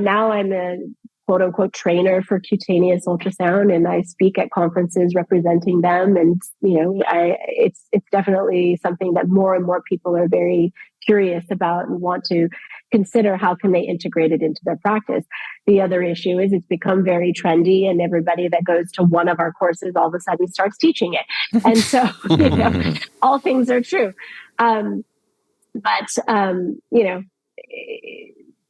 now I'm a quote unquote trainer for cutaneous ultrasound, and I speak at conferences representing them. And, it's definitely something that more and more people are very curious about and want to consider how can they integrate it into their practice. The other issue is it's become very trendy, and everybody that goes to one of our courses all of a sudden starts teaching it. And so, all things are true.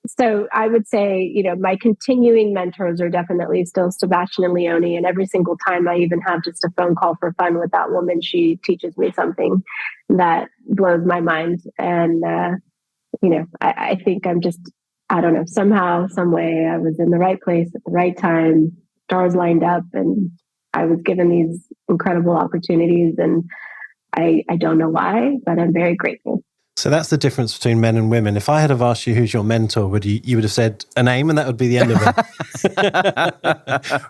So I would say, my continuing mentors are definitely still Sebastian and Leonie. And every single time I even have just a phone call for fun with that woman, she teaches me something that blows my mind. And, I think I'm just, I don't know, somehow, some way I was in the right place at the right time, stars lined up, and I was given these incredible opportunities. And I don't know why, but I'm very grateful.
So that's the difference between men and women. If I had have asked you who's your mentor, you would have said a name and that would be the end of it.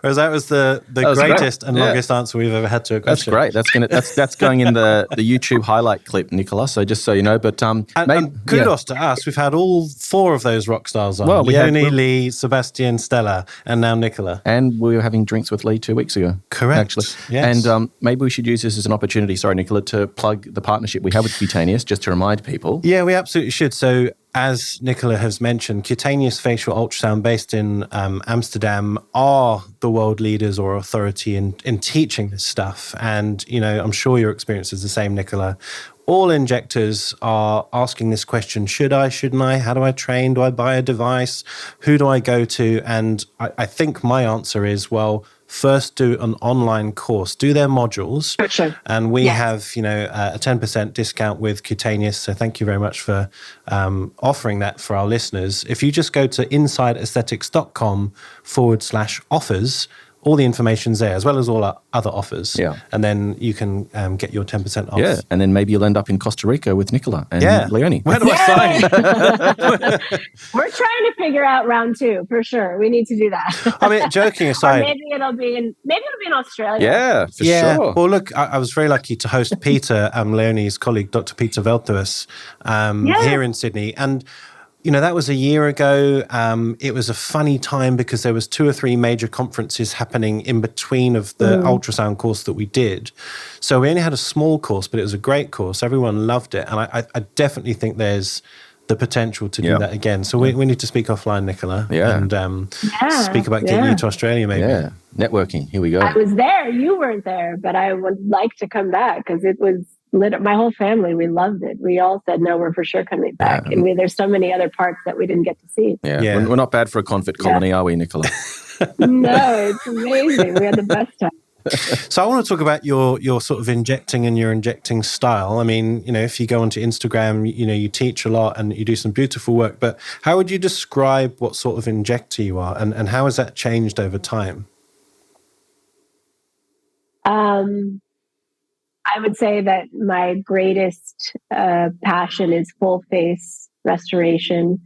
Whereas that was the greatest and longest answer we've ever had to a question.
That's great. That's going in the YouTube highlight clip, Nicola. So just so you know, but
and kudos to us. We've had all 4 of those rock stars on. Well, Leonie, Lee, Sebastian, Stella, and now Nicola.
And we were having drinks with Lee 2 weeks ago.
Correct.
Actually.
Yes.
And maybe we should use this as an opportunity, sorry, Nicola, to plug the partnership we have with Cutaneous, just to remind people.
Yeah, we absolutely should. So as Nicola has mentioned, cutaneous facial ultrasound based in Amsterdam are the world leaders or authority in teaching this stuff. And, I'm sure your experience is the same, Nicola. All injectors are asking this question, should I, shouldn't I? How do I train? Do I buy a device? Who do I go to? And I think my answer is, well, first do an online course, do their modules.
Sure.
And we have, a 10% discount with cutaneous. So thank you very much for offering that for our listeners. If you just go to insideaesthetics.com/offers, all the information's there, as well as all our other offers.
Yeah.
And then you can get your 10% off.
Yeah. And then maybe you'll end up in Costa Rica with Nicola and Leonie.
Where do I sign?
We're trying to figure out round 2 for sure. We need to do that.
I mean, joking aside.
Maybe it'll be in Australia.
Yeah, for sure.
Well, look, I was very lucky to host Peter, Leonie's colleague, Dr. Peter Veltuis, here in Sydney. And that was a year ago. It was a funny time because there was 2 or 3 major conferences happening in between of the ultrasound course that we did. So we only had a small course, but it was a great course. Everyone loved it. And I definitely think there's the potential to do that again. So we need to speak offline, Nicola, and speak about getting you to Australia maybe.
Yeah, networking. Here we go.
I was there. You weren't there, but I would like to come back because it was my whole family, we loved it. We all said, no, we're for sure coming back. And there's so many other parts that we didn't get to see.
Yeah. We're not bad for a convict colony, are we, Nicola?
No, it's amazing. We had the best time.
So I want to talk about your sort of injecting and your injecting style. I mean, if you go onto Instagram, you teach a lot and you do some beautiful work, but how would you describe what sort of injector you are and how has that changed over time?
I would say that my greatest passion is full face restoration.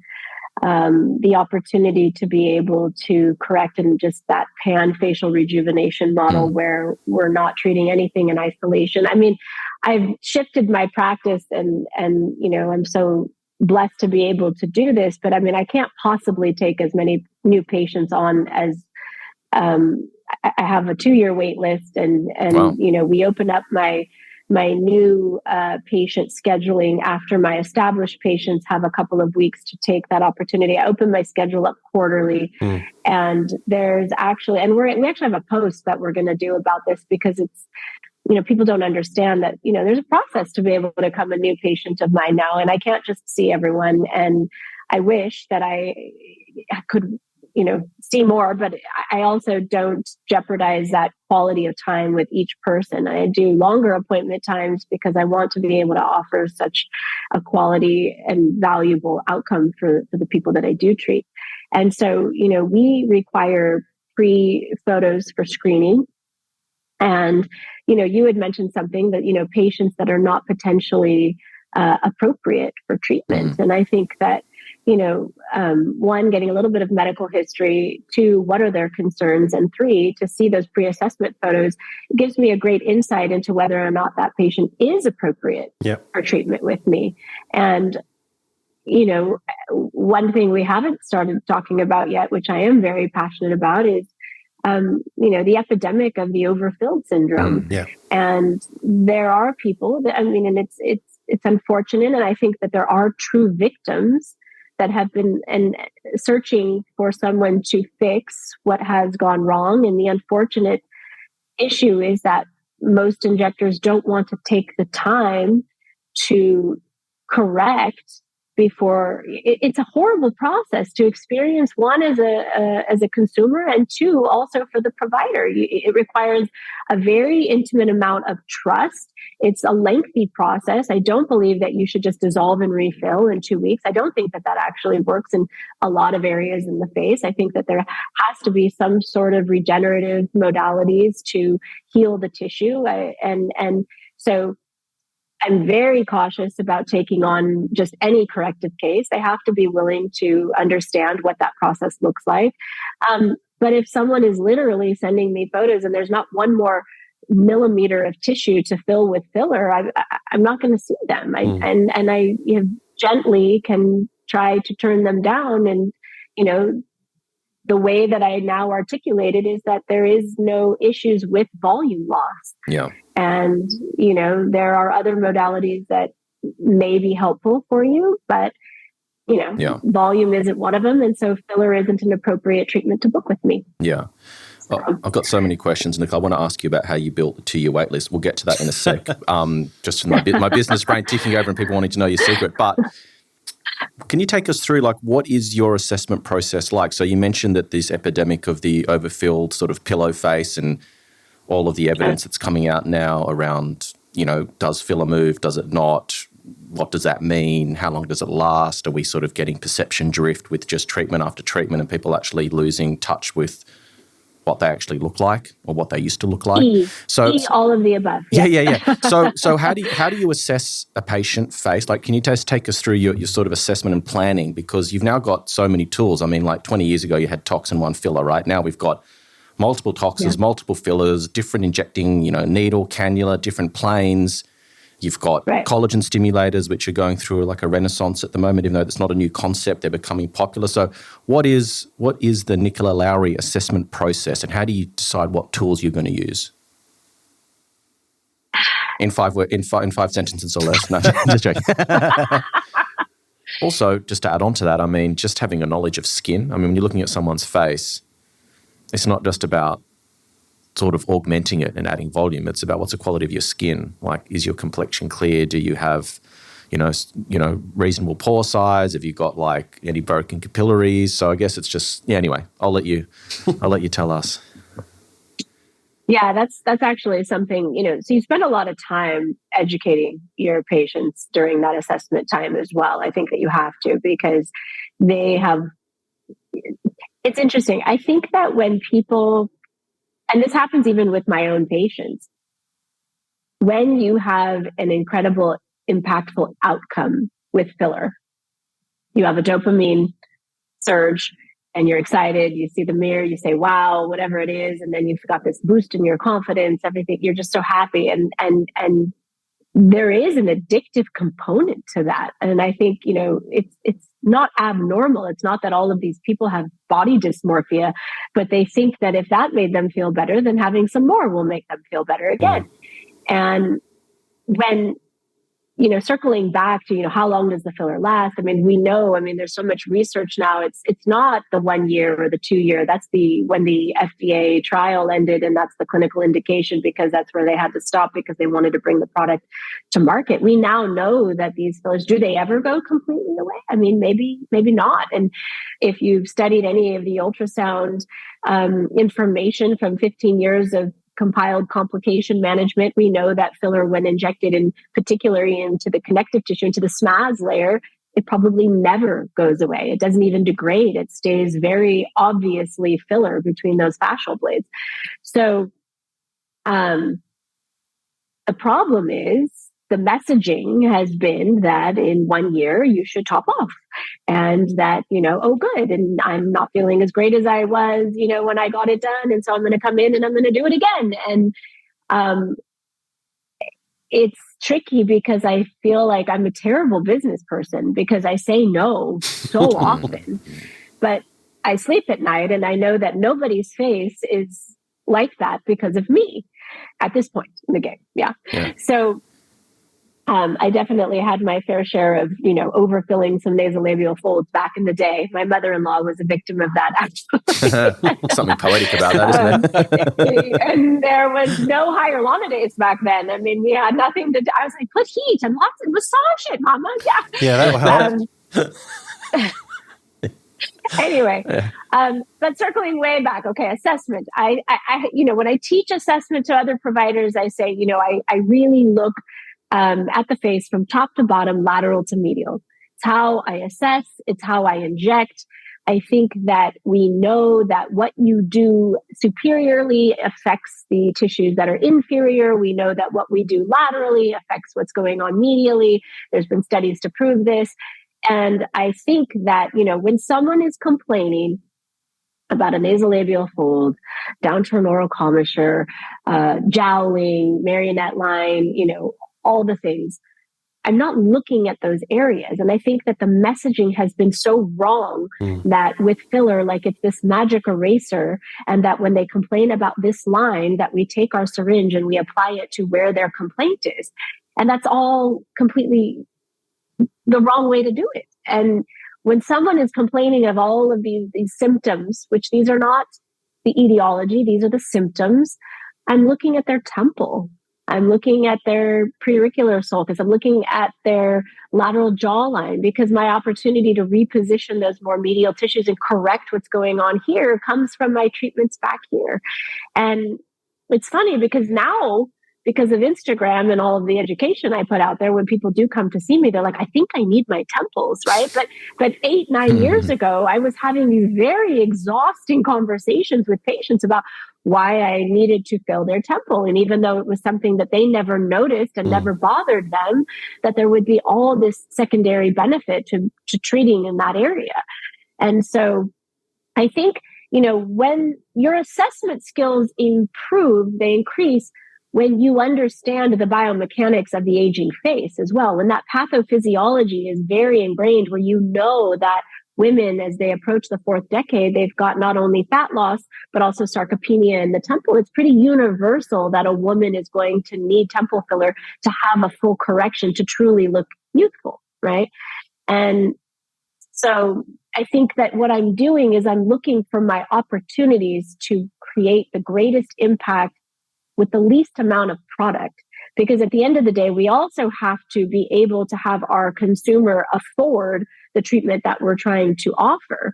The opportunity to be able to correct in just that pan facial rejuvenation model where we're not treating anything in isolation. I mean, I've shifted my practice and I'm so blessed to be able to do this, but I mean, I can't possibly take as many new patients on as I have a 2-year wait list and
wow.
We open up my new patient scheduling after my established patients have a couple of weeks to take that opportunity. I open my schedule up quarterly and there's actually, and we actually have a post that we're going to do about this because it's, people don't understand that, there's a process to be able to become a new patient of mine now. And I can't just see everyone. And I wish that I could, see more, but I also don't jeopardize that quality of time with each person. I do longer appointment times because I want to be able to offer such a quality and valuable outcome for the people that I do treat. And so, we require pre-photos for screening. And, you had mentioned something that, patients that are not potentially appropriate for treatment. And I think that, one, getting a little bit of medical history, 2, what are their concerns, and 3, to see those pre-assessment photos gives me a great insight into whether or not that patient is appropriate for treatment with me. And, one thing we haven't started talking about yet, which I am very passionate about, is the epidemic of the overfilled syndrome. And there are people that, and it's unfortunate. And I think that there are true victims that have been searching for someone to fix what has gone wrong. And the unfortunate issue is that most injectors don't want to take the time to correct before. It's a horrible process to experience, one as a consumer, and 2 also for the provider. It requires a very intimate amount of trust. It's a lengthy process. I don't believe that you should just dissolve and refill in 2 weeks. I don't think that actually works in a lot of areas in the face. I think that there has to be some sort of regenerative modalities to heal the tissue. And so I'm very cautious about taking on just any corrective case. I have to be willing to understand what that process looks like. But if someone is literally sending me photos and there's not one more millimeter of tissue to fill with filler, I'm not going to see them. And I gently can try to turn them down. And, the way that I now articulate it is that there is no issues with volume loss. And, there are other modalities that may be helpful for you, but volume isn't one of them. And so filler isn't an appropriate treatment to book with me.
Yeah. I've got so many questions, Nick. I want to ask you about how you built the 2-year waitlist. We'll get to that in a sec. Just my business brain ticking over and people wanting to know your secret. But can you take us through, like, what is your assessment process like? So you mentioned that this epidemic of the overfilled sort of pillow face and all of the evidence that's coming out now around, does filler move, does it not? What does that mean? How long does it last? Are we sort of getting perception drift with just treatment after treatment and people actually losing touch with what they actually look like or what they used to look like?
All of the above.
Yeah. So how do you assess a patient face? Like, can you just take us through your sort of assessment and planning? Because you've now got so many tools. I mean, like 20 years ago you had toxin, one filler, right? Now we've got multiple toxins, multiple fillers, different injecting, needle, cannula, different planes. You've got collagen stimulators, which are going through like a renaissance at the moment, even though it's not a new concept, they're becoming popular. So what is the Nicola Lowrey assessment process, and how do you decide what tools you're going to use? In five sentences or less. No, just joking. Also, just to add on to that, I mean, just having a knowledge of skin. I mean, when you're looking at someone's face, it's not just about sort of augmenting it and adding volume. It's about what's the quality of your skin. Like, is your complexion clear? Do you have, reasonable pore size? Have you got like any broken capillaries? So I guess it's just, anyway, I'll let you tell us.
Yeah, that's actually something, so you spend a lot of time educating your patients during that assessment time as well. I think that you have to, because it's interesting. I think that when people, and this happens even with my own patients, when you have an incredible, impactful outcome with filler, you have a dopamine surge and you're excited, you see the mirror, you say, wow, whatever it is. And then you've got this boost in your confidence, everything, you're just so happy. And there is an addictive component to that. And I think, it's not abnormal. It's not that all of these people have body dysmorphia, but they think that if that made them feel better, then having some more will make them feel better again. And when, circling back to, how long does the filler last? I mean, we know, there's so much research now. It's not the 1 year or the 2 year. That's when the FDA trial ended, and that's the clinical indication, because that's where they had to stop because they wanted to bring the product to market. We now know that these fillers, do they ever go completely away? Maybe not. And if you've studied any of the ultrasound information from 15 years of compiled complication management, we know that filler, when injected in particularly into the connective tissue, into the SMAS layer, it probably never goes away. It doesn't even degrade. It stays very obviously filler between those fascial blades. So the problem is, the messaging has been that in 1 year you should top off, and that, oh, good. And I'm not feeling as great as I was, when I got it done. And so I'm going to come in and I'm going to do it again. And it's tricky, because I feel like I'm a terrible business person because I say no so often, but I sleep at night and I know that nobody's face is like that because of me at this point in the game. Yeah. So I definitely had my fair share of, overfilling some nasolabial folds back in the day. My mother-in-law was a victim of that, actually.
Something poetic about that, isn't
it? And there was no hyaluronidase back then. We had nothing to do. I was like, put heat and lots of massage it, mama. Yeah,
that will help.
Anyway, but circling way back, okay, assessment. I when I teach assessment to other providers, I say, I really look at the face from top to bottom, lateral to medial. It's how I assess. It's how I inject. I think that we know that what you do superiorly affects the tissues that are inferior. We know that what we do laterally affects what's going on medially. There's been studies to prove this. And I think that, when someone is complaining about a nasolabial fold, down to an oral commissure, jowling, marionette line, all the things, I'm not looking at those areas. And I think that the messaging has been so wrong that with filler, like it's this magic eraser, and that when they complain about this line, that we take our syringe and we apply it to where their complaint is. And that's all completely the wrong way to do it. And when someone is complaining of all of these symptoms, which these are not the etiology, these are the symptoms, I'm looking at their temple. I'm looking at their preauricular sulcus. I'm looking at their lateral jawline, because my opportunity to reposition those more medial tissues and correct what's going on here comes from my treatments back here. And it's funny because now, because of Instagram and all of the education I put out there, when people do come to see me, they're like, I think I need my temples, right? But 8-9 years ago, I was having these very exhausting conversations with patients about why I needed to fill their temple. And even though it was something that they never noticed and never bothered them, that there would be all this secondary benefit to treating in that area. And so I think, when your assessment skills improve, they increase when you understand the biomechanics of the aging face as well. When that pathophysiology is very ingrained, where that women, as they approach the 4th decade, they've got not only fat loss, but also sarcopenia in the temple. It's pretty universal that a woman is going to need temple filler to have a full correction to truly look youthful, right? And so I think that what I'm doing is I'm looking for my opportunities to create the greatest impact with the least amount of product. Because at the end of the day, we also have to be able to have our consumer afford the treatment that we're trying to offer.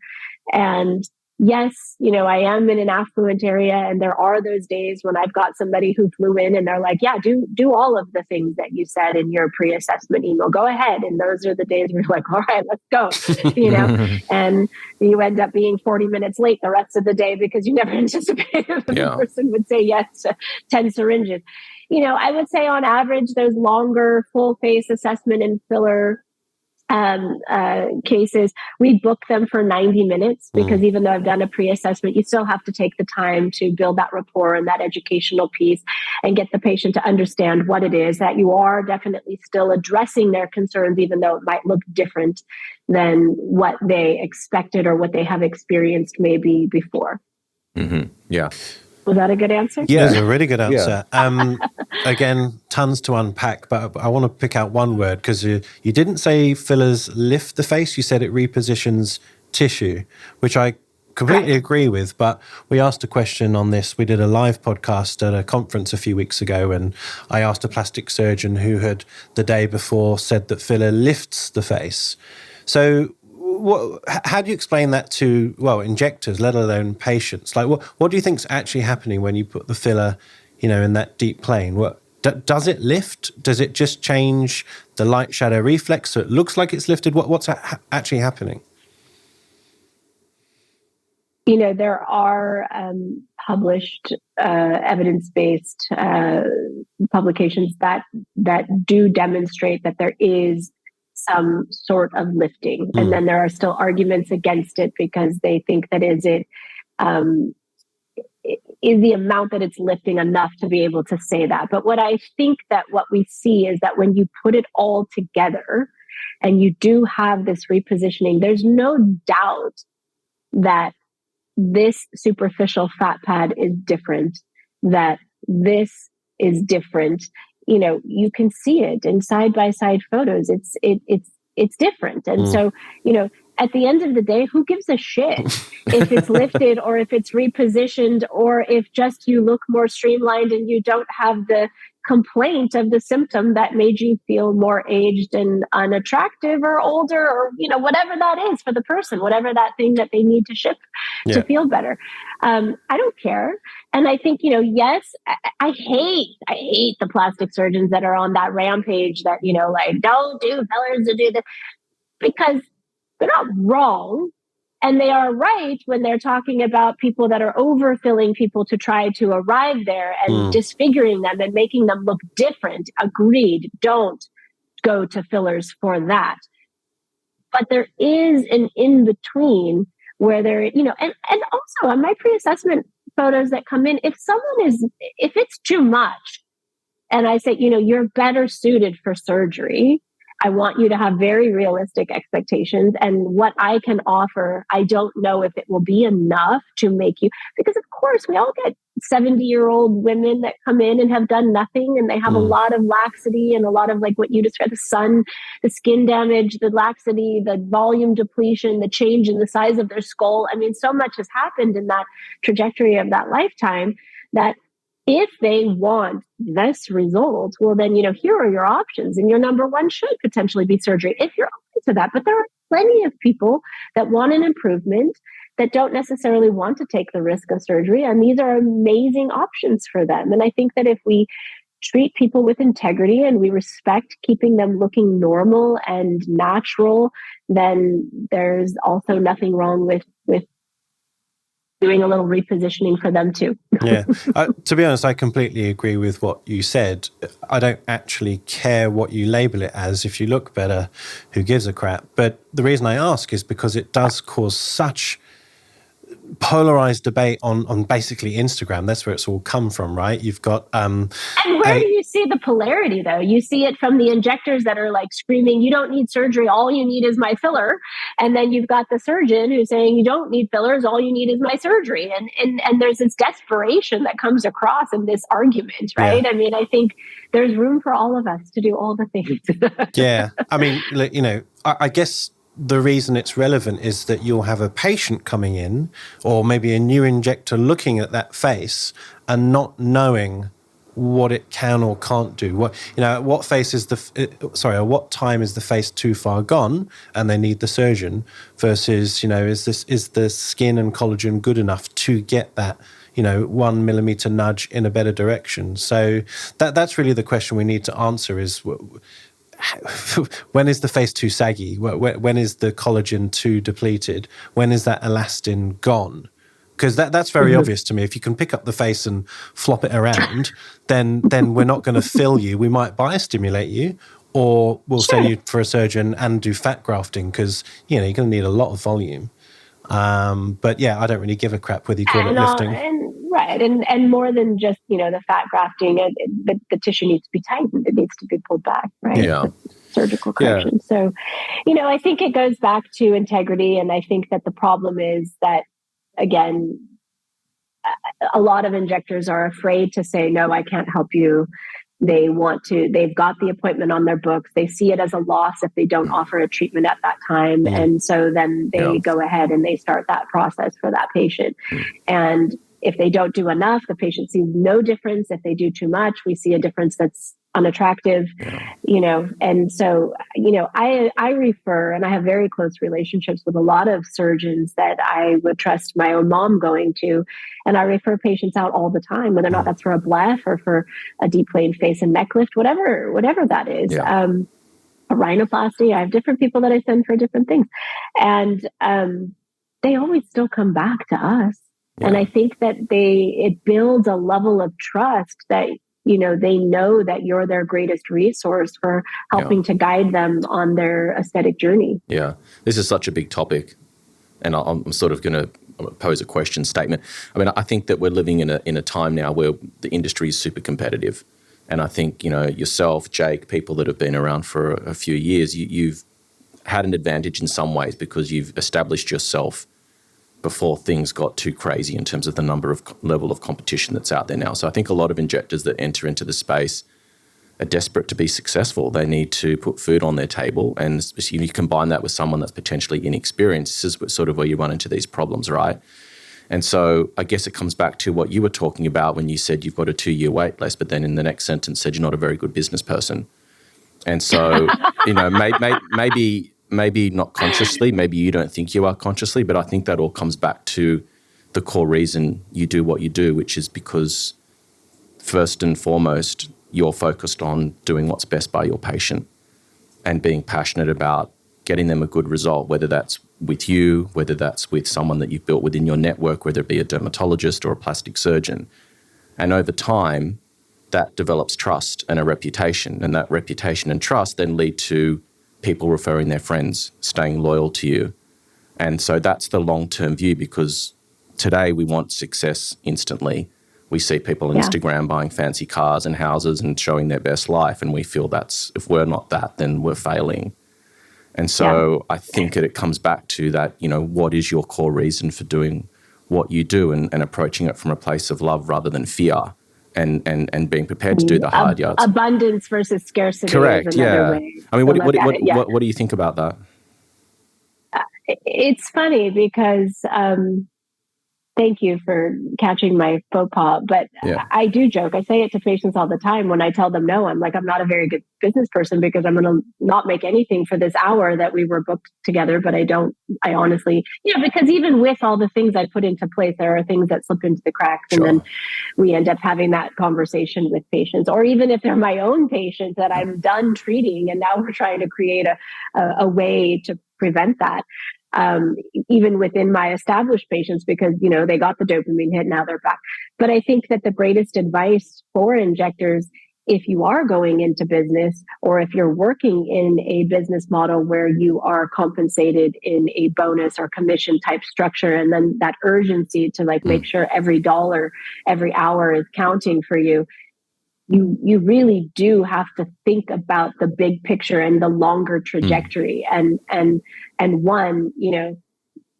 And yes, I am in an affluent area, and there are those days when I've got somebody who flew in and they're like, yeah, do all of the things that you said in your pre-assessment email. Go ahead. And those are the days where you're like, all right, let's go, and you end up being 40 minutes late the rest of the day because you never anticipated that the person would say yes to 10 syringes. I would say on average, those longer full face assessment and filler cases, we book them for 90 minutes because even though I've done a pre-assessment, you still have to take the time to build that rapport and that educational piece and get the patient to understand what it is, that you are definitely still addressing their concerns, even though it might look different than what they expected or what they have experienced maybe before.
Yeah.
Was that a good answer?
Yeah, it was a really good answer. Again, tons to unpack, but I want to pick out one word because you didn't say fillers lift the face. You said it repositions tissue, which I completely agree with. But we asked a question on this. We did a live podcast at a conference a few weeks ago, and I asked a plastic surgeon who had the day before said that filler lifts the face. So how do you explain that to, injectors, let alone patients? Like, what do you think's actually happening when you put the filler, in that deep plane? Does it lift? Does it just change the light shadow reflex so it looks like it's lifted? What's actually happening?
There are published evidence-based publications that do demonstrate that there is some sort of lifting. And then there are still arguments against it because they think that is the amount that it's lifting enough to be able to say that. But what I think that what we see is that when you put it all together and you do have this repositioning, there's no doubt that this superficial fat pad is different, that this is different. You can see it in side-by-side photos. It's different. And so, at the end of the day, who gives a shit if it's lifted or if it's repositioned or if just you look more streamlined and you don't have the complaint of the symptom that made you feel more aged and unattractive or older or, whatever that is for the person, whatever that thing that they need to shift to feel better. I don't care. And I think, yes, I hate the plastic surgeons that are on that rampage that, don't do fillers to do this, because they're not wrong. And they are right when they're talking about people that are overfilling people to try to arrive there and disfiguring them and making them look different. Agreed. Don't go to fillers for that. But there is an in-between where there, and also on my pre-assessment photos that come in, if it's too much and I say, you're better suited for surgery, I want you to have very realistic expectations. And what I can offer, I don't know if it will be enough to make you, because of course we all get 70-year-old women that come in and have done nothing, and they have a lot of laxity and a lot of, like what you described, the sun, the skin damage, the laxity, the volume depletion, the change in the size of their skull. I mean, so much has happened in that trajectory of that lifetime that if they want this result, well, then, here are your options. And your number one should potentially be surgery if you're open to that. But there are plenty of people that want an improvement that don't necessarily want to take the risk of surgery. And these are amazing options for them. And I think that if we treat people with integrity and we respect keeping them looking normal and natural, then there's also nothing wrong with doing a little repositioning for them too.
Yeah. To be honest, I completely agree with what you said. I don't actually care what you label it as. If you look better, who gives a crap? But the reason I ask is because it does cause such polarized debate on basically Instagram. That's where it's all come from, right? You've got
and where do you see the polarity though? You see it from the injectors that are like screaming, you don't need surgery, all you need is my filler. And then you've got the surgeon who's saying you don't need fillers, all you need is my surgery. And there's this desperation that comes across in this argument, right? Yeah. I mean, I think there's room for all of us to do all the things.
Yeah. I mean, I guess the reason it's relevant is that you'll have a patient coming in, or maybe a new injector looking at that face and not knowing what it can or can't do. What face is what time is the face too far gone and they need the surgeon versus, is the skin and collagen good enough to get that 1 millimeter nudge in a better direction? So that's really the question we need to answer is, when is the face too saggy? When is the collagen too depleted? When is that elastin gone? Because that's very obvious to me. If you can pick up the face and flop it around, then we're not going to fill you. We might biostimulate you, or we'll send you for a surgeon and do fat grafting because you're going to need a lot of volume. But yeah, I don't really give a crap whether you call it lifting.
Right. And more than just, the fat grafting, the tissue needs to be tightened. It needs to be pulled back, right?
Yeah.
Surgical correction. Yeah. So, I think it goes back to integrity. And I think that the problem is that, again, a lot of injectors are afraid to say, no, I can't help you. They've got the appointment on their books. They see it as a loss if they don't offer a treatment at that time. Mm. And so then they go ahead and they start that process for that patient. Mm. And if they don't do enough, the patient sees no difference. If they do too much, we see a difference that's unattractive, And so, I refer, and I have very close relationships with a lot of surgeons that I would trust my own mom going to. And I refer patients out all the time, whether or not that's for a bleph or for a deep plane face and neck lift, whatever that is. Yeah. A rhinoplasty. I have different people that I send for different things. And they always still come back to us. Yeah. And I think that it builds a level of trust that, they know that you're their greatest resource for helping to guide them on their aesthetic journey.
Yeah. This is such a big topic. And I'm sort of going to pose a question statement. I mean, I think that we're living in a time now where the industry is super competitive. And I think, yourself, Jake, people that have been around for a few years, you've had an advantage in some ways because you've established yourself before things got too crazy in terms of the level of competition that's out there now. So I think a lot of injectors that enter into the space are desperate to be successful. They need to put food on their table, and especially if you combine that with someone that's potentially inexperienced, this is sort of where you run into these problems, right? And so I guess it comes back to what you were talking about when you said you've got a 2-year wait list, but then in the next sentence said you're not a very good business person. And so, maybe not consciously, maybe you don't think you are consciously, but I think that all comes back to the core reason you do what you do, which is because first and foremost, you're focused on doing what's best by your patient and being passionate about getting them a good result, whether that's with you, whether that's with someone that you've built within your network, whether it be a dermatologist or a plastic surgeon. And over time, that develops trust and a reputation, and that reputation and trust then lead to people referring their friends, staying loyal to you. And so that's the long-term view, because today we want success instantly. We see people on
Yeah.
Instagram buying fancy cars and houses and showing their best life, and we feel that's, if we're not that, then we're failing. And so I think it comes back to that, what is your core reason for doing what you do, and approaching it from a place of love rather than fear, and being prepared to do the hard yards.
Abundance versus scarcity.
Correct,
is another way
I mean,
to
what do you think about that?
It's funny because thank you for catching my faux pas, but I do joke. I say it to patients all the time when I tell them no. I'm like, I'm not a very good business person because I'm going to not make anything for this hour that we were booked together. But I honestly, because even with all the things I put into place, there are things that slip into the cracks.
Sure.
And then we end up having that conversation with patients, or even if they're my own patients that I'm done treating and now we're trying to create a way to prevent that. Even within my established patients, because, they got the dopamine hit, now they're back. But I think that the greatest advice for injectors, if you are going into business, or if you're working in a business model where you are compensated in a bonus or commission type structure, and then that urgency to make sure every dollar, every hour is counting for you, you really do have to think about the big picture and the longer trajectory. And one,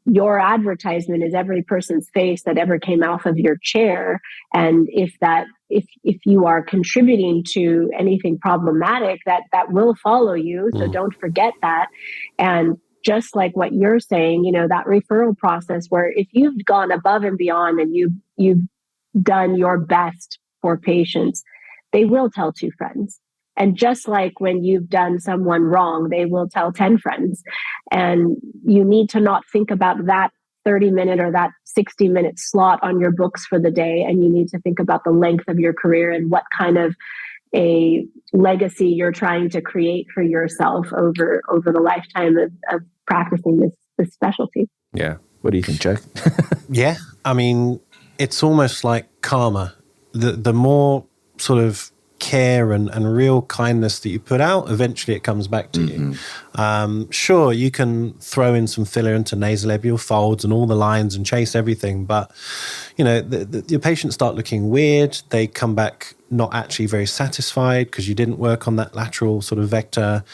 your advertisement is every person's face that ever came off of your chair. And if you are contributing to anything problematic, that will follow you. So don't forget that. And just like what you're saying, that referral process, where if you've gone above and beyond and you've done your best for patients, they will tell 2 friends. And just like when you've done someone wrong, they will tell 10 friends. And you need to not think about that 30-minute or that 60-minute slot on your books for the day. And you need to think about the length of your career and what kind of a legacy you're trying to create for yourself over the lifetime of practicing this specialty.
Yeah. What do you think, Jake?
Yeah. I mean, it's almost like karma. The more sort of care and real kindness that you put out, eventually it comes back to you. Sure, you can throw in some filler into nasolabial folds and all the lines and chase everything, but your patients start looking weird. They come back not actually very satisfied because you didn't work on that lateral sort of vector,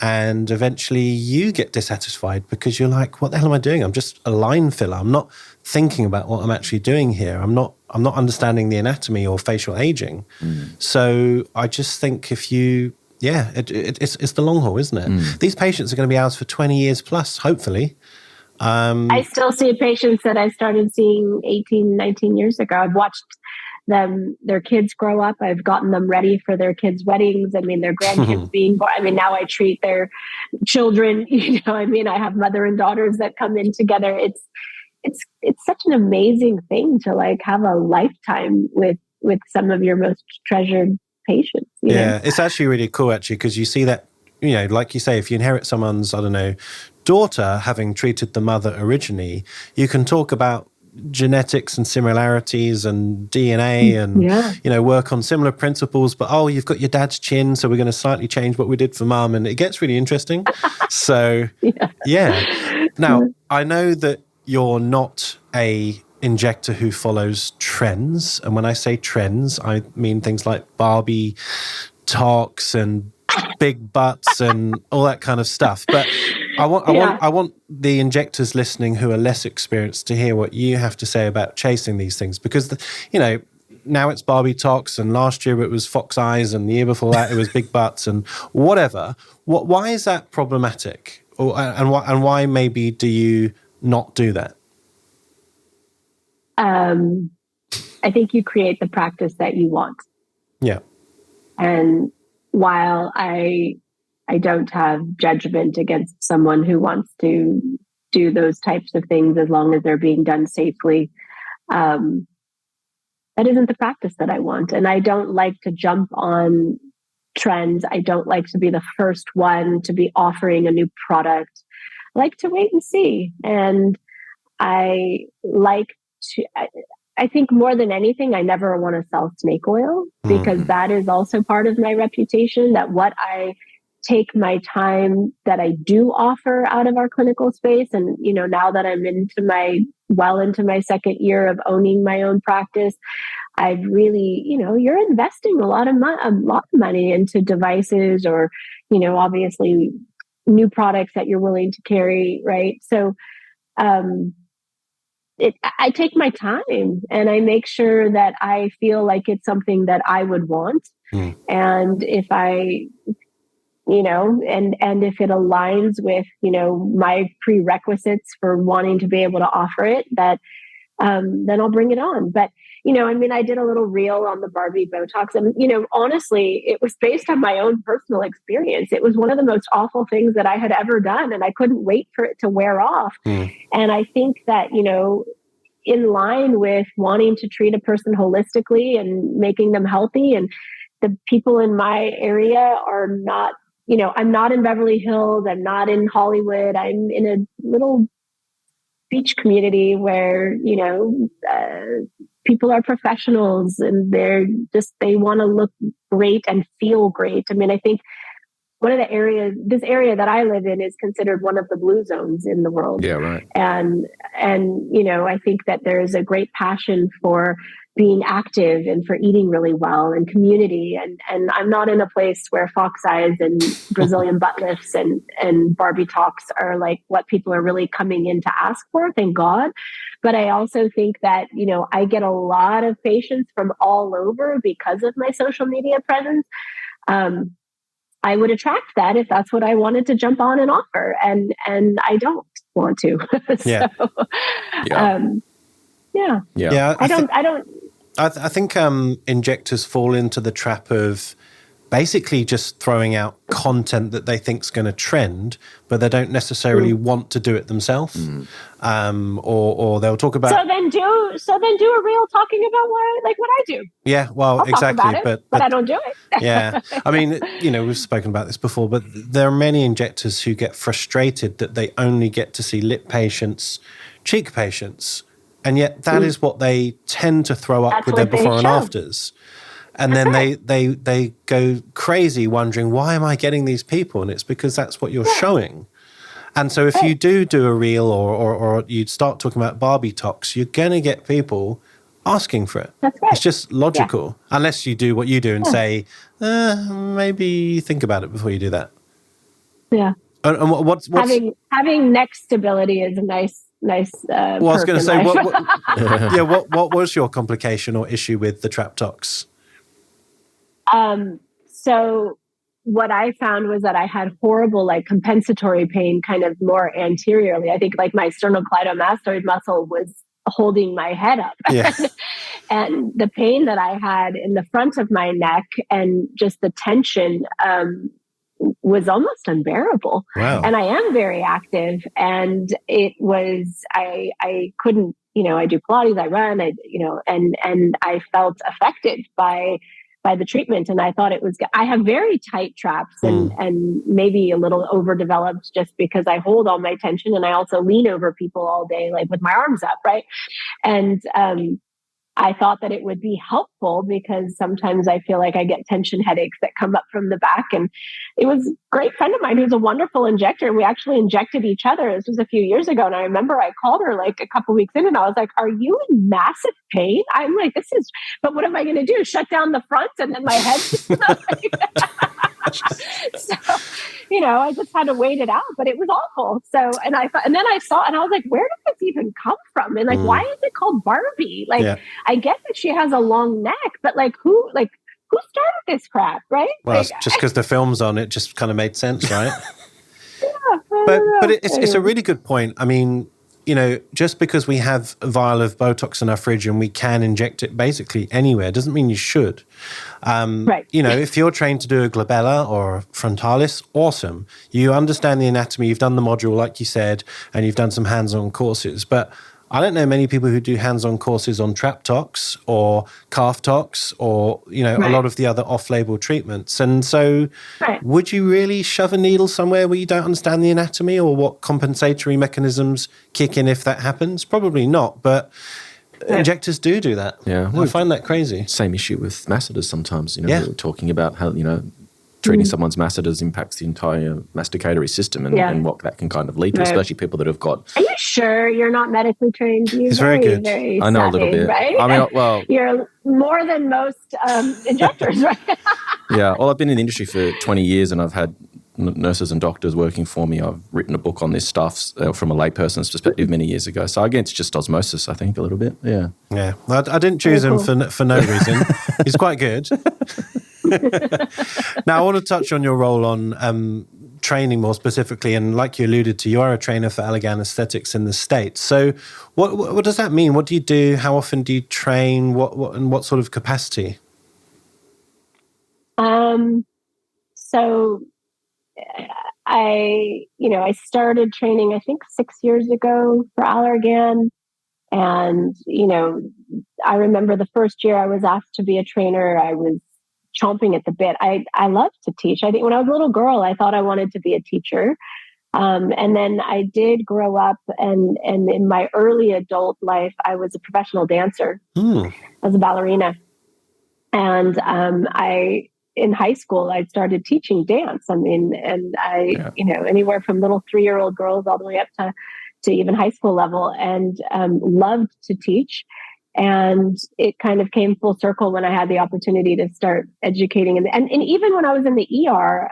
and eventually you get dissatisfied because you're like, what the hell am I doing? I'm just a line filler. I'm not thinking about what I'm actually doing here. I'm not understanding the anatomy or facial aging. So I just think if you, it's the long haul, isn't it? These patients are going to be ours for 20 years plus, hopefully.
I still see patients that I started seeing 18, 19 years ago. I've watched their kids grow up. I've gotten them ready for their kids' weddings. I mean, their grandkids being born. I mean, now I treat their children, I have mother and daughters that come in together. It's such an amazing thing to have a lifetime with some of your most treasured patients. You know?
It's actually really cool, because you see that, like you say, if you inherit someone's, daughter having treated the mother originally, you can talk about genetics and similarities and DNA and, work on similar principles, but, you've got your dad's chin, so we're going to slightly change what we did for mum. And it gets really interesting. So, Now, I know that you're not a injector who follows trends. And when I say trends, I mean things like Barbie talks and big butts and all that kind of stuff. But I want the injectors listening who are less experienced to hear what you have to say about chasing these things, because now it's Barbie talks, and last year it was fox eyes, and the year before that it was big butts and whatever. Why is that problematic? And why maybe do you not do that?
I think you create the practice that you want.
Yeah.
And while I don't have judgment against someone who wants to do those types of things, as long as they're being done safely, that isn't the practice that I want. And I don't like to jump on trends. I don't like to be the first one to be offering a new product. I like to wait and see. And I think more than anything, I never want to sell snake oil, because that is also part of my reputation, that what I take my time that I do offer out of our clinical space. And, now that I'm into my second year of owning my own practice, I'd really, you're investing a lot of money into devices or, obviously new products that you're willing to carry, right? So I take my time and I make sure that I feel like it's something that I would want. And if I, and if it aligns with, my prerequisites for wanting to be able to offer it, that then I'll bring it on. But, I did a little reel on the Barbie Botox and, honestly, it was based on my own personal experience. It was one of the most awful things that I had ever done. And I couldn't wait for it to wear off. And I think that, in line with wanting to treat a person holistically and making them healthy, and the people in my area are not, I'm not in Beverly Hills. I'm not in Hollywood. I'm in a little beach community where, people are professionals and they want to look great and feel great. I think one of this area that I live in is considered one of the blue zones in the world.
Yeah, right.
And I think that there's a great passion for being active and for eating really well and community. And I'm not in a place where fox eyes and Brazilian butt lifts and Barbie talks are like what people are really coming in to ask for, thank God. But I also think that, I get a lot of patients from all over because of my social media presence. I would attract that if that's what I wanted to jump on and offer. And I don't want to.
Yeah. I think injectors fall into the trap of basically just throwing out content that they think is going to trend, but they don't necessarily want to do it themselves. Or they'll talk about.
So then do a reel talking about what I do.
Yeah, well,
I'll
exactly,
talk about it, but I don't do it.
Yeah, we've spoken about this before, but there are many injectors who get frustrated that they only get to see lip patients, cheek patients, and yet that is what they tend to throw up with their before and afters. And then they go crazy wondering, why am I getting these people? And it's because that's what you're showing. And so if you do a reel or you start talking about Barbie talks, you're going to get people asking for it. That's right. It's just logical. Yeah. Unless you do what you do and say, maybe think about it before you do that.
Yeah.
And what's
having neck stability is a nice
I was going to say, what was your complication or issue with the trap tox?
So what I found was that I had horrible, compensatory pain kind of more anteriorly. I think my sternocleidomastoid muscle was holding my head up. Yeah. And the pain that I had in the front of my neck and just the tension, was almost unbearable. Wow. And I am very active, and it was, I couldn't, I do Pilates, I run, and I felt affected by the treatment. And I thought I have very tight traps and maybe a little overdeveloped just because I hold all my tension, and I also lean over people all day, with my arms up. Right. And, I thought that it would be helpful because sometimes I feel like I get tension headaches that come up from the back. And it was a great friend of mine who's a wonderful injector, and we actually injected each other. This was a few years ago. And I remember I called her a couple weeks in, and I was like, are you in massive pain? I'm like, but what am I going to do? Shut down the front and then my head? So, I just had to wait it out, but it was awful. So, and then I saw, and I was like, where did this even come from? And why is it called Barbie? I get that she has a long neck, but who started this crap, right?
Well, just because the film's on, it just kind of made sense, right? But it's a really good point. I mean, just because we have a vial of Botox in our fridge and we can inject it basically anywhere doesn't mean you should. Right. If you're trained to do a glabella or a frontalis, awesome. You understand the anatomy, you've done the module like you said, and you've done some hands-on courses. But I don't know many people who do hands-on courses on trap tox or calf tox or, a lot of the other off-label treatments. And so would you really shove a needle somewhere where you don't understand the anatomy, or what compensatory mechanisms kick in if that happens? Probably not, but injectors do that.
Yeah.
I find that crazy.
Same issue with masseters sometimes. We were talking about how, treating someone's masseters impacts the entire masticatory system and what that can kind of lead to, especially people that have got...
Are you sure you're not medically trained?
It's very good.
I know a little bit.
Right?
I mean, well...
You're more than most injectors, right?
Yeah. Well, I've been in the industry for 20 years and I've had nurses and doctors working for me. I've written a book on this stuff from a layperson's perspective many years ago. So again, it's just osmosis, I think, a little bit. Yeah.
Yeah. I didn't choose him for no reason. He's quite good. Now, I want to touch on your role on training more specifically. And like you alluded to, you are a trainer for Allergan Aesthetics in the States. So what does that mean? What do you do? How often do you train? What sort of capacity?
So I started training, I think 6 years ago for Allergan. And, I remember the first year I was asked to be a trainer, I was chomping at the bit. I love to teach. I think when I was a little girl, I thought I wanted to be a teacher. And then I did grow up and in my early adult life, I was a professional dancer. I was a ballerina. And in high school, I started teaching dance. I mean, and anywhere from little 3-year-old girls all the way up to even high school level, and loved to teach. And it kind of came full circle when I had the opportunity to start educating. And even when I was in the ER,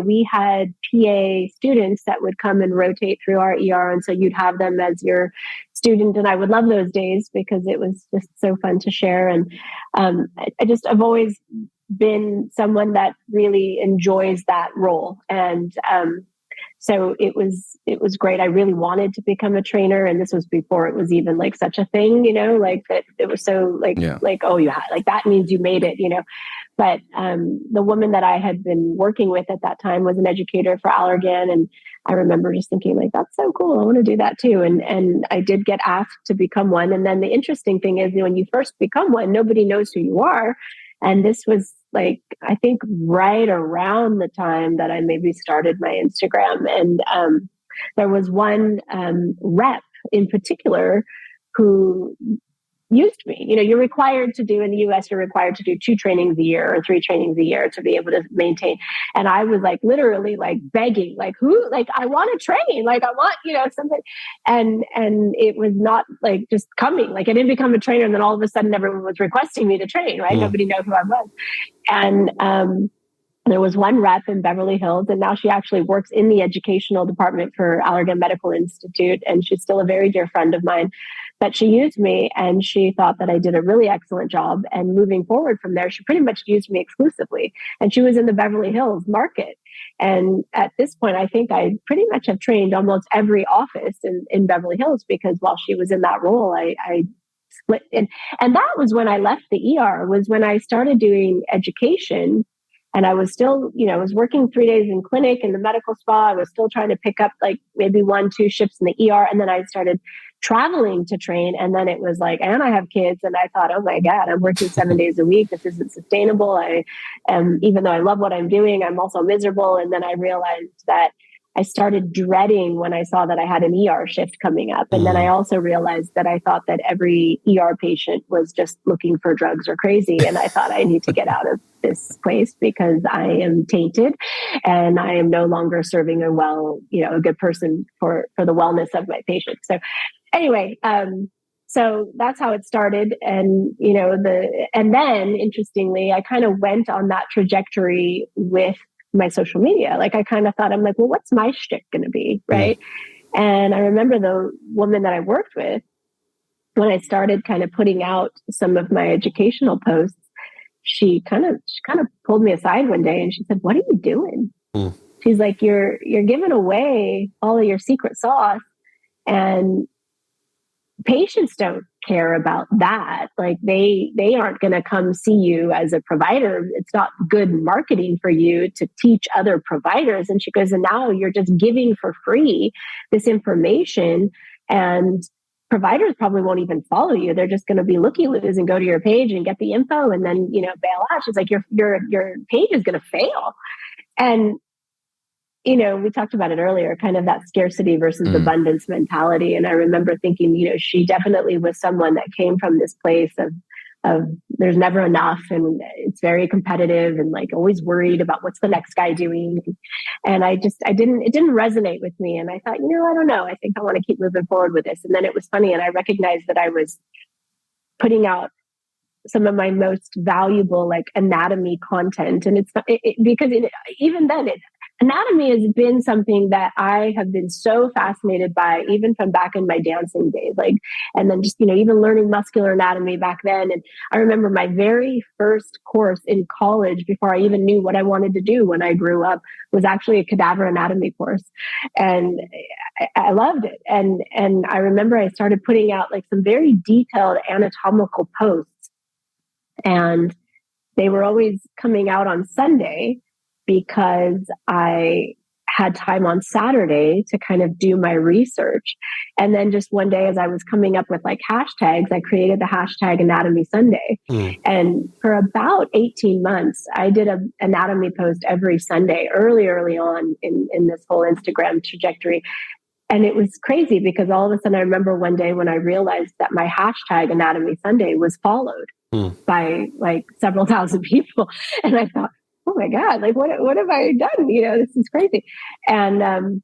we had PA students that would come and rotate through our ER. And so you'd have them as your student. And I would love those days because it was just so fun to share. And I've always been someone that really enjoys that role. And so it was great. I really wanted to become a trainer, and this was before it was even like such a thing, like that. It was so oh, you had like that means you made it, But the woman that I had been working with at that time was an educator for Allergan, and I remember just thinking like, that's so cool. I want to do that too. And I did get asked to become one. And then the interesting thing is, when you first become one, nobody knows who you are. And this was like, I think right around the time that I maybe started my Instagram. And there was one rep in particular who used me. You're required to do in the US, you're required to do 2 trainings a year or 3 trainings a year to be able to maintain. And I was like, literally like begging, like I want to train, like I want, something. And it was not like just coming, like I didn't become a trainer. And then all of a sudden everyone was requesting me to train, right? Nobody knew who I was. And, there was one rep in Beverly Hills, and now she actually works in the educational department for Allergan Medical Institute. And she's still a very dear friend of mine. But she used me, and she thought that I did a really excellent job. And moving forward from there, she pretty much used me exclusively. And she was in the Beverly Hills market. And at this point, I think I pretty much have trained almost every office in Beverly Hills, because while she was in that role, I split. And that was when I left the ER, was when I started doing education. And I was still, I was working 3 days in clinic in the medical spa. I was still trying to pick up like maybe 1-2 shifts in the ER. And then I started traveling to train. And then it was like, and I have kids. And I thought, oh my God, I'm working 7 days a week. This isn't sustainable. I am, even though I love what I'm doing, I'm also miserable. And then I realized that I started dreading when I saw that I had an ER shift coming up. And then I also realized that I thought that every ER patient was just looking for drugs or crazy. And I thought I need to get out of this place because I am tainted and I am no longer serving a good person for the wellness of my patients. So anyway, so that's how it started. And, and then interestingly, I kind of went on that trajectory with my social media. Like I kind of thought, I'm like, well, what's my shtick going to be? Right. Yeah. And I remember the woman that I worked with, when I started kind of putting out some of my educational posts, she kind of pulled me aside one day and she said, what are you doing? She's like, you're giving away all of your secret sauce, and patients don't care about that. Like they aren't going to come see you as a provider. It's not good marketing for you to teach other providers. And she goes, and now you're just giving for free this information, and providers probably won't even follow you. They're just going to be looky-loos and go to your page and get the info and then, bail out. She's like, your page is going to fail. And we talked about it earlier, kind of that scarcity versus abundance mentality. And I remember thinking, she definitely was someone that came from this place of there's never enough, and it's very competitive, and like always worried about what's the next guy doing. And it didn't resonate with me. And I thought, I don't know. I think I want to keep moving forward with this. And then it was funny. And I recognized that I was putting out some of my most valuable like anatomy content. And even then anatomy has been something that I have been so fascinated by, even from back in my dancing days, and then just, even learning muscular anatomy back then. And I remember my very first course in college, before I even knew what I wanted to do when I grew up, was actually a cadaver anatomy course. And I loved it. And I remember I started putting out like some very detailed anatomical posts, and they were always coming out on Sunday, because I had time on Saturday to kind of do my research. And then just one day, as I was coming up with like hashtags, I created the hashtag Anatomy Sunday. And for about 18 months, I did an anatomy post every Sunday, early on in this whole Instagram trajectory. And it was crazy, because all of a sudden I remember one day when I realized that my hashtag Anatomy Sunday was followed by like several thousand people. And I thought, oh my God, like what have I done? This is crazy. And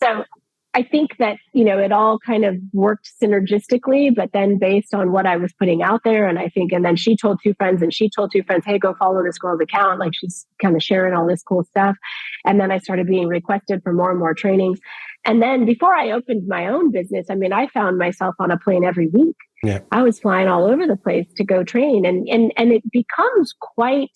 so I think that, it all kind of worked synergistically, but then based on what I was putting out there. And then she told two friends, and she told two friends, hey, go follow this girl's account. Like, she's kind of sharing all this cool stuff. And then I started being requested for more and more trainings. And then before I opened my own business, I found myself on a plane every week.
Yeah.
I was flying all over the place to go train, and it becomes quite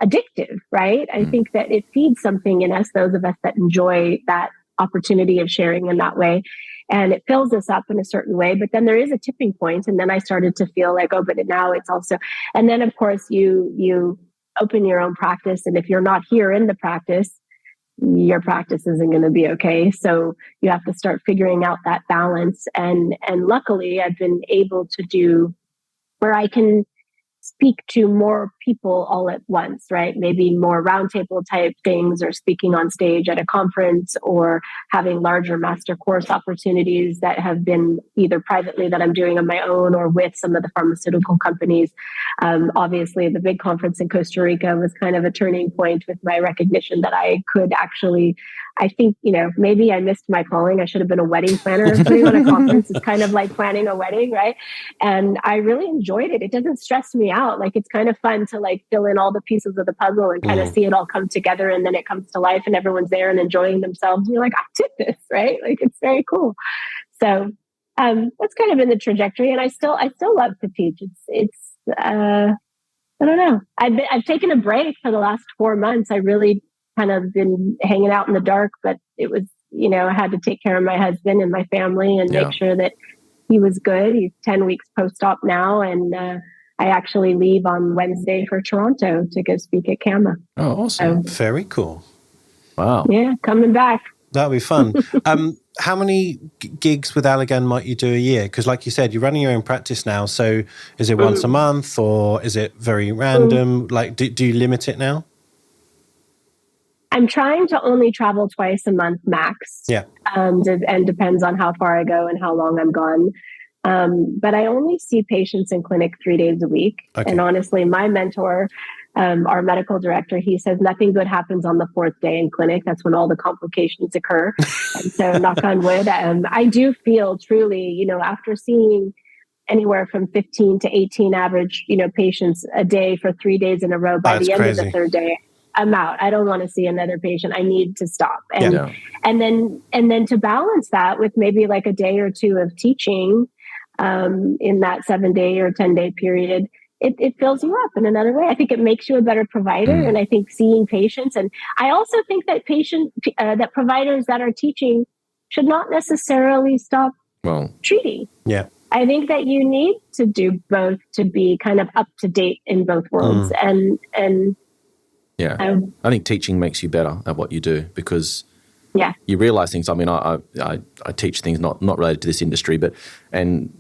addictive, right? I think that it feeds something in us, those of us that enjoy that opportunity of sharing in that way. And it fills us up in a certain way. But then there is a tipping point. And then I started to feel like, oh, but now it's also, and then of course you open your own practice. And if you're not here in the practice, your practice isn't going to be okay. So you have to start figuring out that balance. And luckily I've been able to do where I can speak to more people all at once, right? Maybe more roundtable type things, or speaking on stage at a conference, or having larger master course opportunities that have been either privately that I'm doing on my own, or with some of the pharmaceutical companies. Obviously, the big conference in Costa Rica was kind of a turning point with my recognition that I could actually, I think, maybe I missed my calling. I should have been a wedding planner. Putting on a conference is kind of like planning a wedding, right? And I really enjoyed it. It doesn't stress me out. Like, it's kind of fun to like fill in all the pieces of the puzzle and kind of see it all come together, and then it comes to life and everyone's there and enjoying themselves. And you're like, I did this, right? Like, it's very cool. So that's kind of been the trajectory. And I still love to teach. It's I don't know. I've taken a break for the last 4 months. I really kind of been hanging out in the dark, but it was, I had to take care of my husband and my family and make sure that he was good. He's 10 weeks post-op now. And I actually leave on Wednesday for Toronto to go speak at CAMA.
Oh, awesome. So, very cool.
Wow.
Yeah, coming back.
That'll be fun. How many gigs with Allergan might you do a year? Because like you said, you're running your own practice now. So is it once a month, or is it very random? Like, do you limit it now?
I'm trying to only travel twice a month max.
Yeah.
And depends on how far I go and how long I'm gone. But I only see patients in clinic 3 days a week. Okay. And honestly, my mentor, our medical director, he says nothing good happens on the 4th day in clinic. That's when all the complications occur. And so knock on wood, I do feel truly, after seeing anywhere from 15 to 18 average, patients a day for 3 days in a row, by the end of the 3rd day, I'm out. I don't want to see another patient. I need to stop. And then to balance that with maybe like a day or two of teaching in that 7-day or 10-day period, it fills you up in another way. I think it makes you a better provider. And I think seeing patients, and I also think that that providers that are teaching should not necessarily stop treating.
Yeah.
I think that you need to do both to be kind of up to date in both worlds. And
yeah, I think teaching makes you better at what you do, because you realize things. I mean, I teach things not related to this industry, and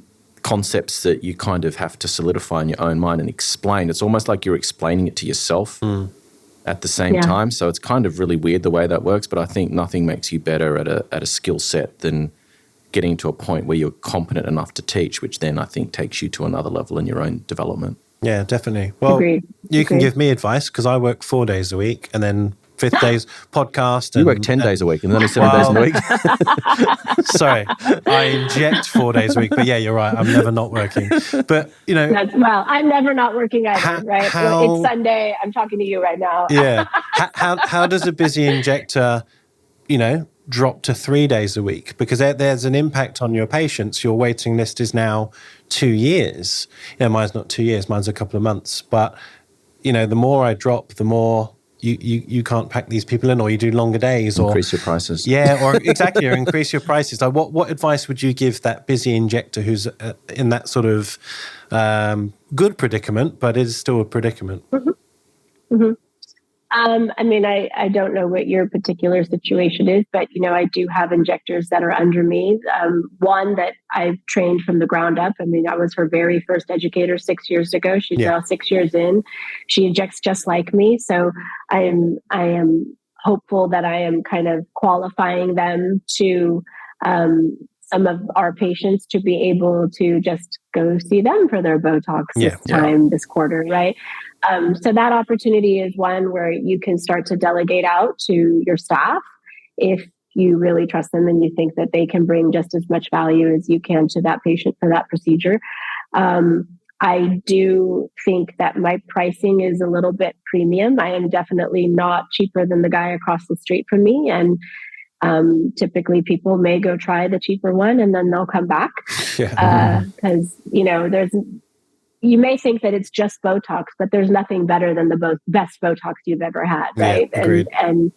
concepts that you kind of have to solidify in your own mind and explain. It's almost like you're explaining it to yourself at the same time. So it's kind of really weird the way that works, but I think nothing makes you better at a skill set than getting to a point where you're competent enough to teach, which then I think takes you to another level in your own development.
Yeah, definitely. Well, you can give me advice because I work 4 days a week and then 5th day's podcast.
You work 10 days a week and then only 7 days a week.
Sorry, I inject 4 days a week. But yeah, you're right. I'm never not working. But, you know.
I'm never not working either, right? It's Sunday. I'm talking to you right now.
Yeah. How does a busy injector, you know, drop to 3 days a week? Because there's an impact on your patients. Your waiting list is now 2 years. You know, mine's not 2 years. Mine's a couple of months. But, you know, the more I drop, the more you can't pack these people in, or you do longer days, or
increase your prices.
Yeah, or exactly, or increase your prices. Like, what advice would you give that busy injector who's in that sort of good predicament, but it is still a predicament?
Mm-hmm. Mm-hmm. I mean, I don't know what your particular situation is, but, you know, I do have injectors that are under me. One that I've trained from the ground up. I mean, I was her very first educator 6 years ago. She's now 6 years in. She injects just like me. So I am hopeful that I am kind of qualifying them to some of our patients to be able to just go see them for their Botox this quarter, right? So that opportunity is one where you can start to delegate out to your staff if you really trust them and you think that they can bring just as much value as you can to that patient for that procedure. I do think that my pricing is a little bit premium. I am definitely not cheaper than the guy across the street from me. And typically people may go try the cheaper one and then they'll come back. Because, you know, you may think that it's just Botox, but there's nothing better than the best Botox you've ever had, right? And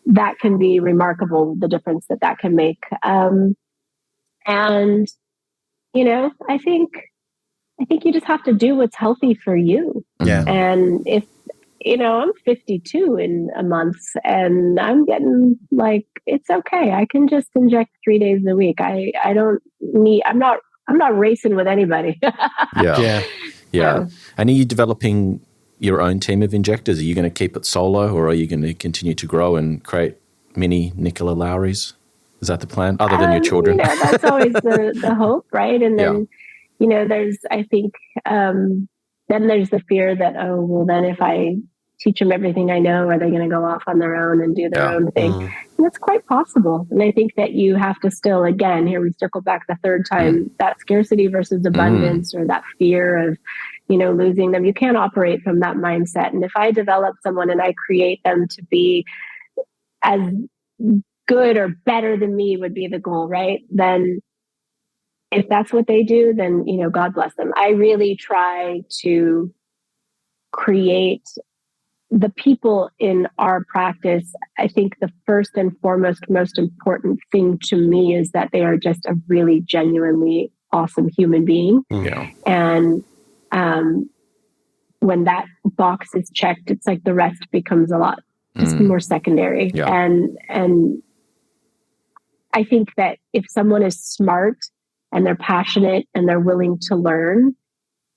that can be remarkable, the difference that can make. And, you know, I think you just have to do what's healthy for you.
Yeah.
And if, you know, I'm 52 in a month and I'm getting like, it's okay. I can just inject 3 days a week. I'm not racing with anybody.
Yeah. And are you developing your own team of injectors? Are you going to keep it solo, or are you going to continue to grow and create mini Nicola Lowrys? Is that the plan, other than your children?
You know, that's always the hope, right? And then, you know, there's the fear that, oh, well, then if I teach them everything I know, are they going to go off on their own and do their own thing? And it's quite possible. And I think that you have to still, again, here we circle back the third time, that scarcity versus abundance, or that fear of, you know, losing them. You can't operate from that mindset. And if I develop someone and I create them to be as good or better than me would be the goal, right? Then if that's what they do, then, you know, God bless them. I really try to create the people in our practice. I think the first and foremost, most important thing to me is that they are just a really genuinely awesome human being.
Yeah.
And when that box is checked, it's like the rest becomes a lot just more secondary.
Yeah.
And I think that if someone is smart and they're passionate and they're willing to learn,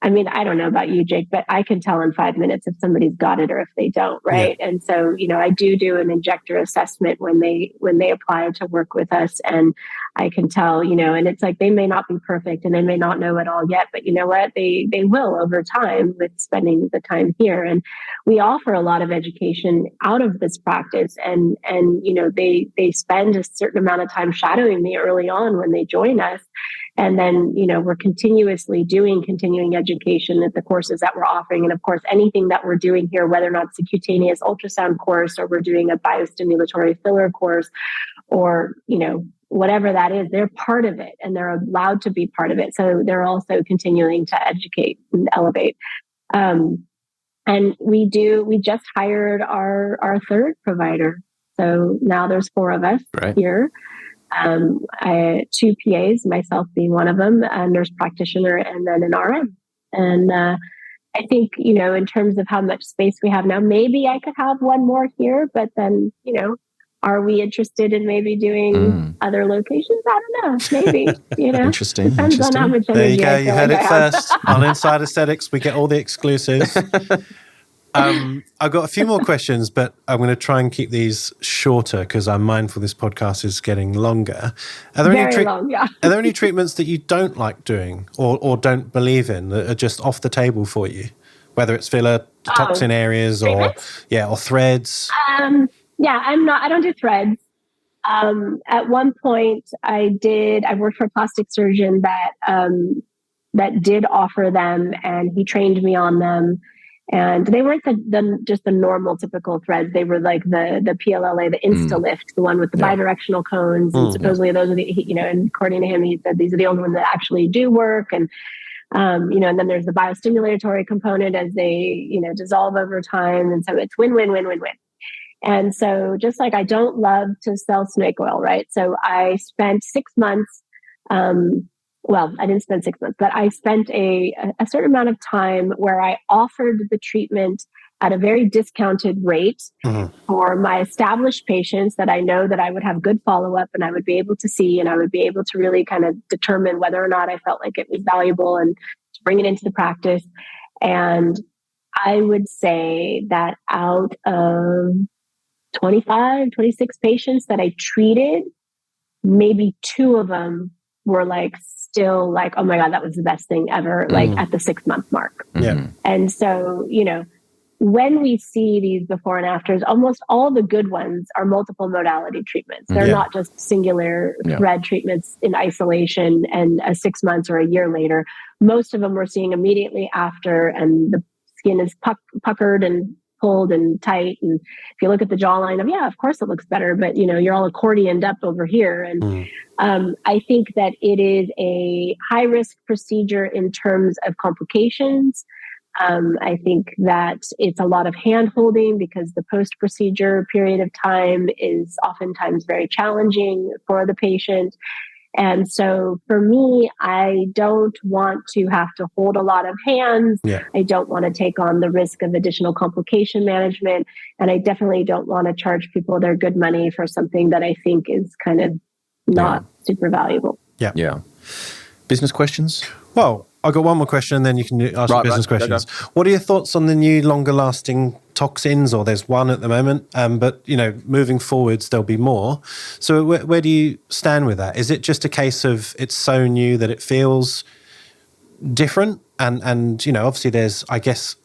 I mean, I don't know about you, Jake, but I can tell in 5 minutes if somebody's got it or if they don't, right? Yeah. And so, you know, I do an injector assessment when they apply to work with us, and I can tell, you know, and it's like they may not be perfect and they may not know it all yet, but you know what? They will over time with spending the time here. And we offer a lot of education out of this practice, and you know, they spend a certain amount of time shadowing me early on when they join us. And then, you know, we're continuously doing continuing education at the courses that we're offering. And of course, anything that we're doing here, whether or not it's a cutaneous ultrasound course, or we're doing a biostimulatory filler course, or, you know, whatever that is, they're part of it and they're allowed to be part of it. So they're also continuing to educate and elevate. And we just hired our third provider. So now there's 4 of us here. I 2 PAs, myself being one of them, a nurse practitioner, and then an RM. And I think, you know, in terms of how much space we have now, maybe I could have one more here, but then, you know, are we interested in maybe doing other locations? I don't know. Maybe, you know.
Interesting.
Depends on how much energy.
There you go. You heard it first. On Inside Aesthetics, we get all the exclusives. I've got a few more questions, but I'm going to try and keep these shorter because I'm mindful this podcast is getting longer. Are there
Very long, yeah.
Are there any treatments that you don't like doing or don't believe in that are just off the table for you? Whether it's filler, toxin areas, or threads.
I don't do threads. At one point, I worked for a plastic surgeon that did offer them, and he trained me on them. And they weren't just the normal typical threads. They were like the PLLA, the InstaLift, the one with the bidirectional cones. And supposedly those are and according to him, he said these are the only ones that actually do work. And, and then there's the biostimulatory component as they, dissolve over time. And so it's win, win, win, win, win. And so just like I don't love to sell snake oil, right? So I spent 6 months, I didn't spend 6 months, but I spent a certain amount of time where I offered the treatment at a very discounted rate for my established patients that I know that I would have good follow-up and I would be able to see, and I would be able to really kind of determine whether or not I felt like it was valuable and to bring it into the practice. And I would say that out of 25, 26 patients that I treated, maybe 2 of them were still oh my God, that was the best thing ever, at the 6 month mark.
Yeah.
And so, when we see these before and afters, almost all the good ones are multiple modality treatments. They're not just singular thread treatments in isolation and 6 months or a year later. Most of them we're seeing immediately after, and the skin is puckered and pulled and tight. And if you look at the jawline of course it looks better, but you're all accordioned up over here. And I think that it is a high risk procedure in terms of complications. I think that it's a lot of hand holding because the post procedure period of time is oftentimes very challenging for the patient. And so for me, I don't want to have to hold a lot of hands.
Yeah.
I don't want to take on the risk of additional complication management. And I definitely don't want to charge people their good money for something that I think is kind of not super valuable.
Yeah.
Yeah. Business questions?
Well, I've got one more question and then you can ask your business questions. Go. What are your thoughts on the new longer lasting toxins? Or there's one at the moment, but moving forwards, there'll be more. So where do you stand with that? Is it just a case of it's so new that it feels different? And obviously there's, I guess,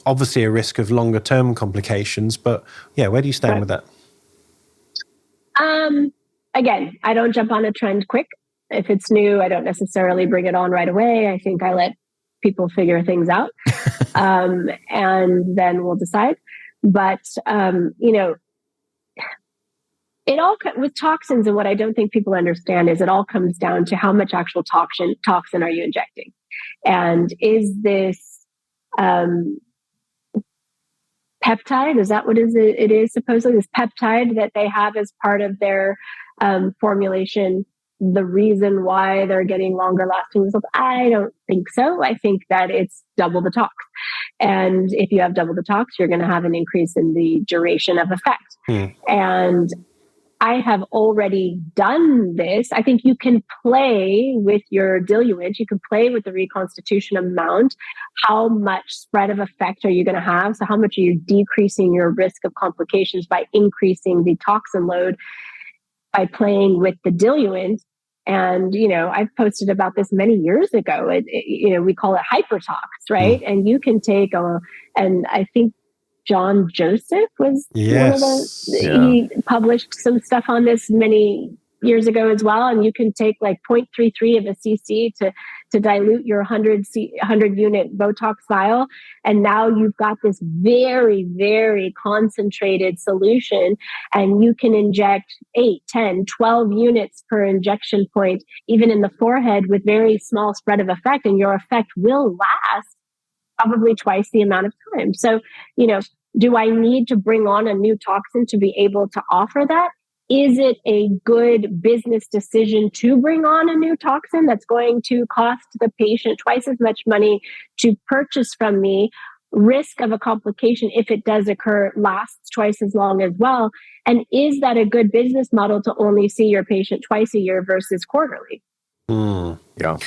obviously a risk of longer term complications, but where do you stand with that?
Again, I don't jump on a trend quick. If it's new, I don't necessarily bring it on right away. I think I let people figure things out, and then we'll decide. But, it all with toxins, and what I don't think people understand is it all comes down to how much actual toxin are you injecting? And is this peptide? Is that what it is supposedly? This peptide that they have as part of their formulation, the reason why they're getting longer lasting results? I don't think so. I think that it's double the tox. And if you have double the tox, you're going to have an increase in the duration of effect. And I have already done this. I think you can play with your diluent. You can play with the reconstitution amount. How much spread of effect are you going to have? So how much are you decreasing your risk of complications by increasing the toxin load by playing with the diluent? And, I've posted about this many years ago. We call it hypertox, right? And you can take and I think John Joseph was one of he published some stuff on this many years ago as well. And you can take 0.33 of a cc to dilute your 100 unit Botox vial. And now you've got this very, very concentrated solution, and you can inject 8, 10, 12 units per injection point, even in the forehead with very small spread of effect. And your effect will last probably twice the amount of time. So, do I need to bring on a new toxin to be able to offer that? Is it a good business decision to bring on a new toxin that's going to cost the patient twice as much money to purchase from me? Risk of a complication, if it does occur, lasts twice as long as well. And is that a good business model to only see your patient twice a year versus quarterly?
Yeah.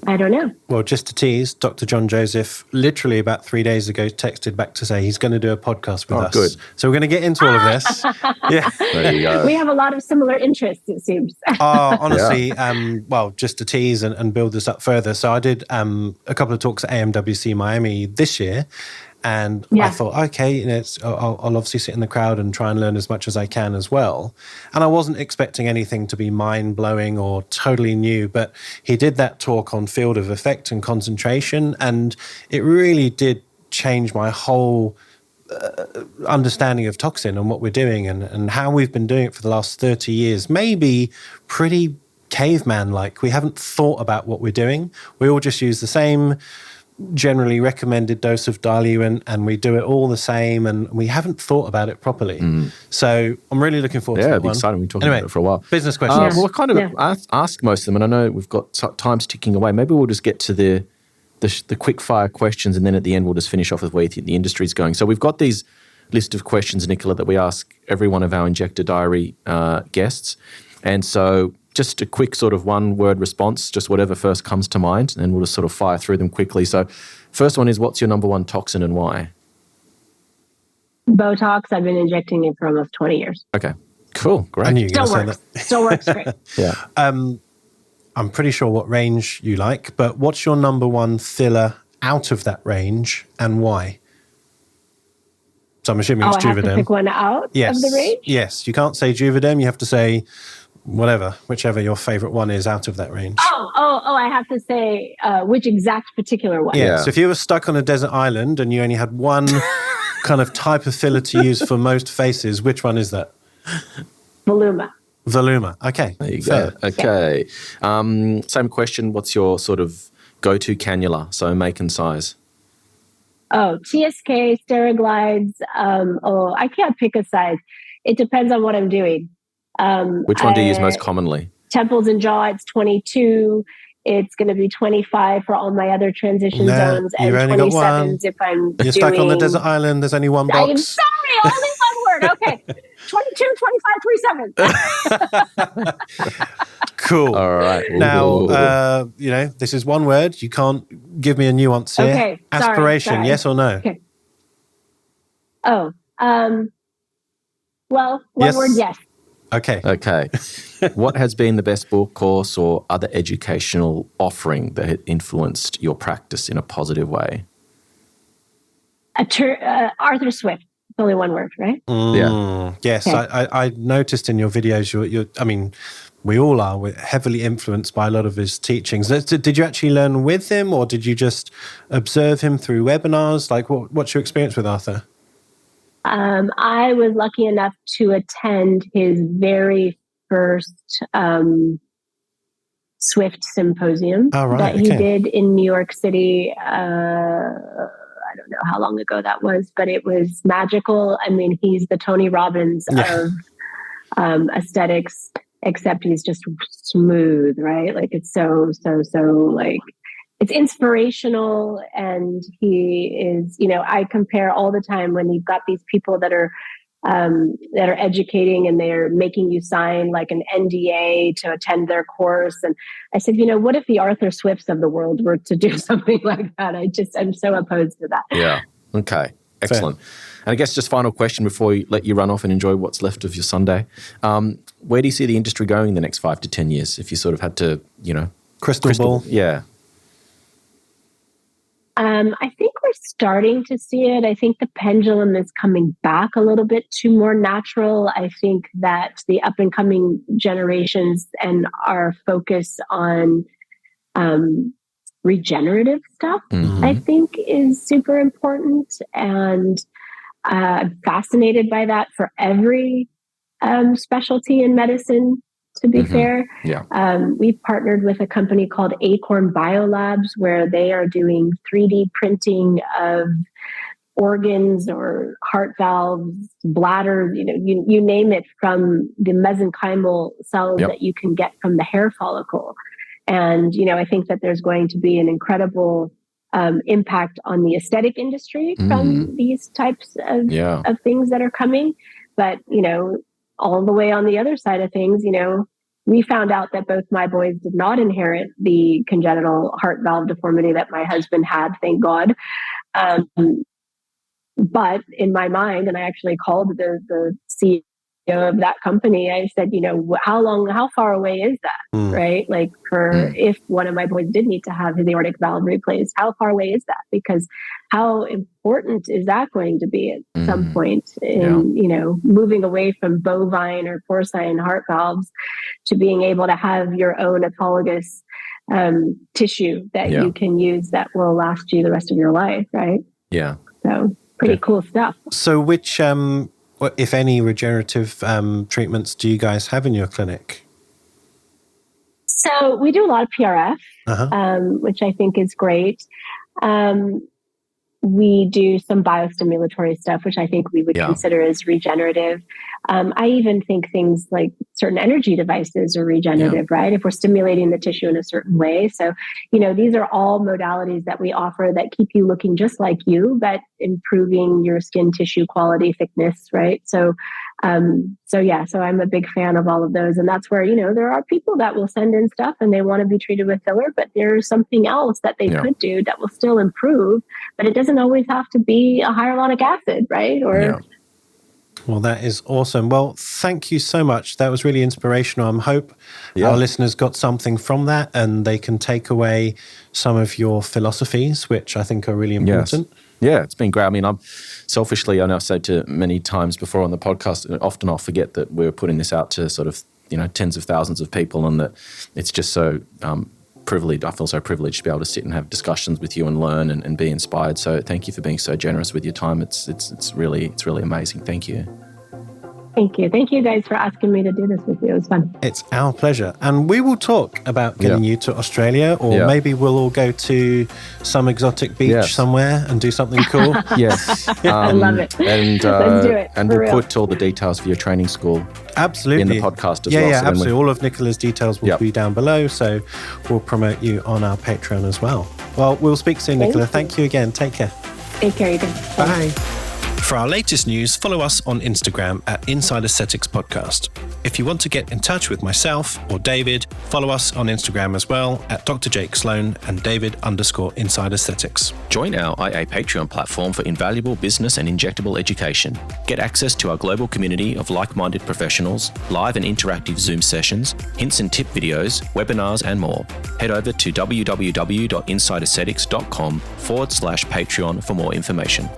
I don't know.
Well, just to tease, Dr. John Joseph literally about 3 days ago texted back to say he's going to do a podcast with us.
Good.
So we're going to get into all of this. Yeah.
There you go.
We have a lot of similar interests, it seems.
Honestly, well, just to tease and build this up further. So I did a couple of talks at AMWC Miami this year. And I thought, okay, I'll obviously sit in the crowd and try and learn as much as I can as well. And I wasn't expecting anything to be mind-blowing or totally new, but he did that talk on field of effect and concentration, and it really did change my whole understanding of toxin and what we're doing and how we've been doing it for the last 30 years. Maybe pretty caveman-like. We haven't thought about what we're doing. We all just use the same generally recommended dose of diluent, and we do it all the same, and we haven't thought about it properly. So I'm really looking forward to that
it'd be
one.
exciting. We've been talking about it for a while.
Business questions.
Well, I kind of asked most of them, and I know we've got time's ticking away. Maybe we'll just get to the quick fire questions, and then at the end we'll just finish off with where you think the industry's going. So we've got these list of questions, Nicola, that we ask every one of our Injector Diary guests, and so just a quick sort of one-word response, just whatever first comes to mind, and we'll just sort of fire through them quickly. So first one is, what's your number one toxin and why?
Botox. I've been injecting it for almost 20 years.
Okay, cool, great.
I knew you were
Still
going to
works.
say that.
Still works great.
Yeah.
I'm pretty sure what range you like, but what's your number one filler out of that range and why? So I'm assuming it's
I have
Juvederm.
to pick one out of the range?
Yes, you can't say Juvederm. You have to say whichever your favorite one is out of that range.
I have to say which exact particular one.
Yeah. So if you were stuck on a desert island and you only had one kind of type of filler to use for most faces, which one is that?
Voluma.
Okay.
There you
fair.
go. Okay. Same question. What's your sort of go-to cannula? So make and size.
TSK, Steriglides. I can't pick a size. It depends on what I'm doing.
Which one do you use most commonly?
Temples and jaw, it's 22. It's going to be 25 for all my other transition zones, and 27s if I'm
You're stuck on the desert island. There's only one box.
I'm sorry, only one word. Okay, 22, 25, 27.
Cool.
All right.
Now, this is one word. You can't give me a nuance here.
Okay.
Aspiration,
sorry.
yes or no?
Okay. Well, one word, yes.
Okay.
What has been the best book, course, or other educational offering that had influenced your practice in a positive way?
Arthur Swift. It's only one word, right?
Yeah.
Yes, okay. I noticed in your videos, we all are. We're heavily influenced by a lot of his teachings. Did you actually learn with him, or did you just observe him through webinars? Like, what's your experience with Arthur?
I was lucky enough to attend his very first Swift symposium that he did in New York City. I don't know how long ago that was, but it was magical. I mean, he's the Tony Robbins of aesthetics, except he's just smooth, right? Like it's so like, it's inspirational. And he is, I compare all the time when you've got these people that are educating and they're making you sign like an NDA to attend their course. And I said, what if the Arthur Swifts of the world were to do something like that? I'm so opposed to that.
Yeah. Okay. Excellent. Fair. And I guess just final question before we let you run off and enjoy what's left of your Sunday. Where do you see the industry going in the next 5 to 10 years? If you sort of had to,
crystal ball.
Yeah.
I think we're starting to see it. I think the pendulum is coming back a little bit to more natural. I think that the up and coming generations and our focus on regenerative stuff, I think is super important. And I'm fascinated by that for every specialty in medicine. To be fair, we've partnered with a company called Acorn Biolabs, where they are doing 3D printing of organs or heart valves, bladders, you name it, from the mesenchymal cells that you can get from the hair follicle. And, I think that there's going to be an incredible impact on the aesthetic industry from these types of things that are coming. But, all the way on the other side of things, we found out that both my boys did not inherit the congenital heart valve deformity that my husband had, thank God. But in my mind, and I actually called the CEO of that company, I said, how far away is that, right? Like if one of my boys did need to have his aortic valve replaced, how far away is that? Because how important is that going to be at some point in, moving away from bovine or porcine heart valves to being able to have your own autologous tissue that you can use that will last you the rest of your life, right?
Yeah.
So pretty cool stuff.
So which, if any, regenerative treatments do you guys have in your clinic?
So we do a lot of PRF, which I think is great. We do some biostimulatory stuff, which I think we would consider as regenerative. I even think things like certain energy devices are regenerative, right? If we're stimulating the tissue in a certain way. So, these are all modalities that we offer that keep you looking just like you, but improving your skin tissue quality, thickness, right? So I'm a big fan of all of those. And that's where, there are people that will send in stuff and they want to be treated with filler, but there's something else that they could do that will still improve, but it doesn't always have to be a hyaluronic acid, right?
Well, that is awesome. Well, thank you so much. That was really inspirational. I hope our listeners got something from that and they can take away some of your philosophies, which I think are really important.
Yes. Yeah, it's been great. I mean, I know I've said to many times before on the podcast, often I'll forget that we're putting this out to sort of, tens of thousands of people, and that it's just so privileged. I feel so privileged to be able to sit and have discussions with you and learn and be inspired. So thank you for being so generous with your time. It's really amazing. Thank you.
Thank you. Thank you guys for asking me to do this with you. It was fun.
It's our pleasure. And we will talk about getting you to Australia, or maybe we'll all go to some exotic beach somewhere and do something cool.
Yes.
I love it.
And,
let's do it.
And we'll put all the details for your training school
absolutely
in the podcast as well.
Yeah, absolutely. All of Nicola's details will be down below, so we'll promote you on our Patreon as well. Well, we'll speak soon, Nicola. Thank you again. Take care.
Take care, Ethan.
Bye. For our latest news, follow us on Instagram at Inside Aesthetics Podcast. If you want to get in touch with myself or David, follow us on Instagram as well at Dr. Jake Sloan and David_Inside Aesthetics.
Join our IA Patreon platform for invaluable business and injectable education. Get access to our global community of like-minded professionals, live and interactive Zoom sessions, hints and tip videos, webinars, and more. Head over to www.insideaesthetics.com/Patreon for more information.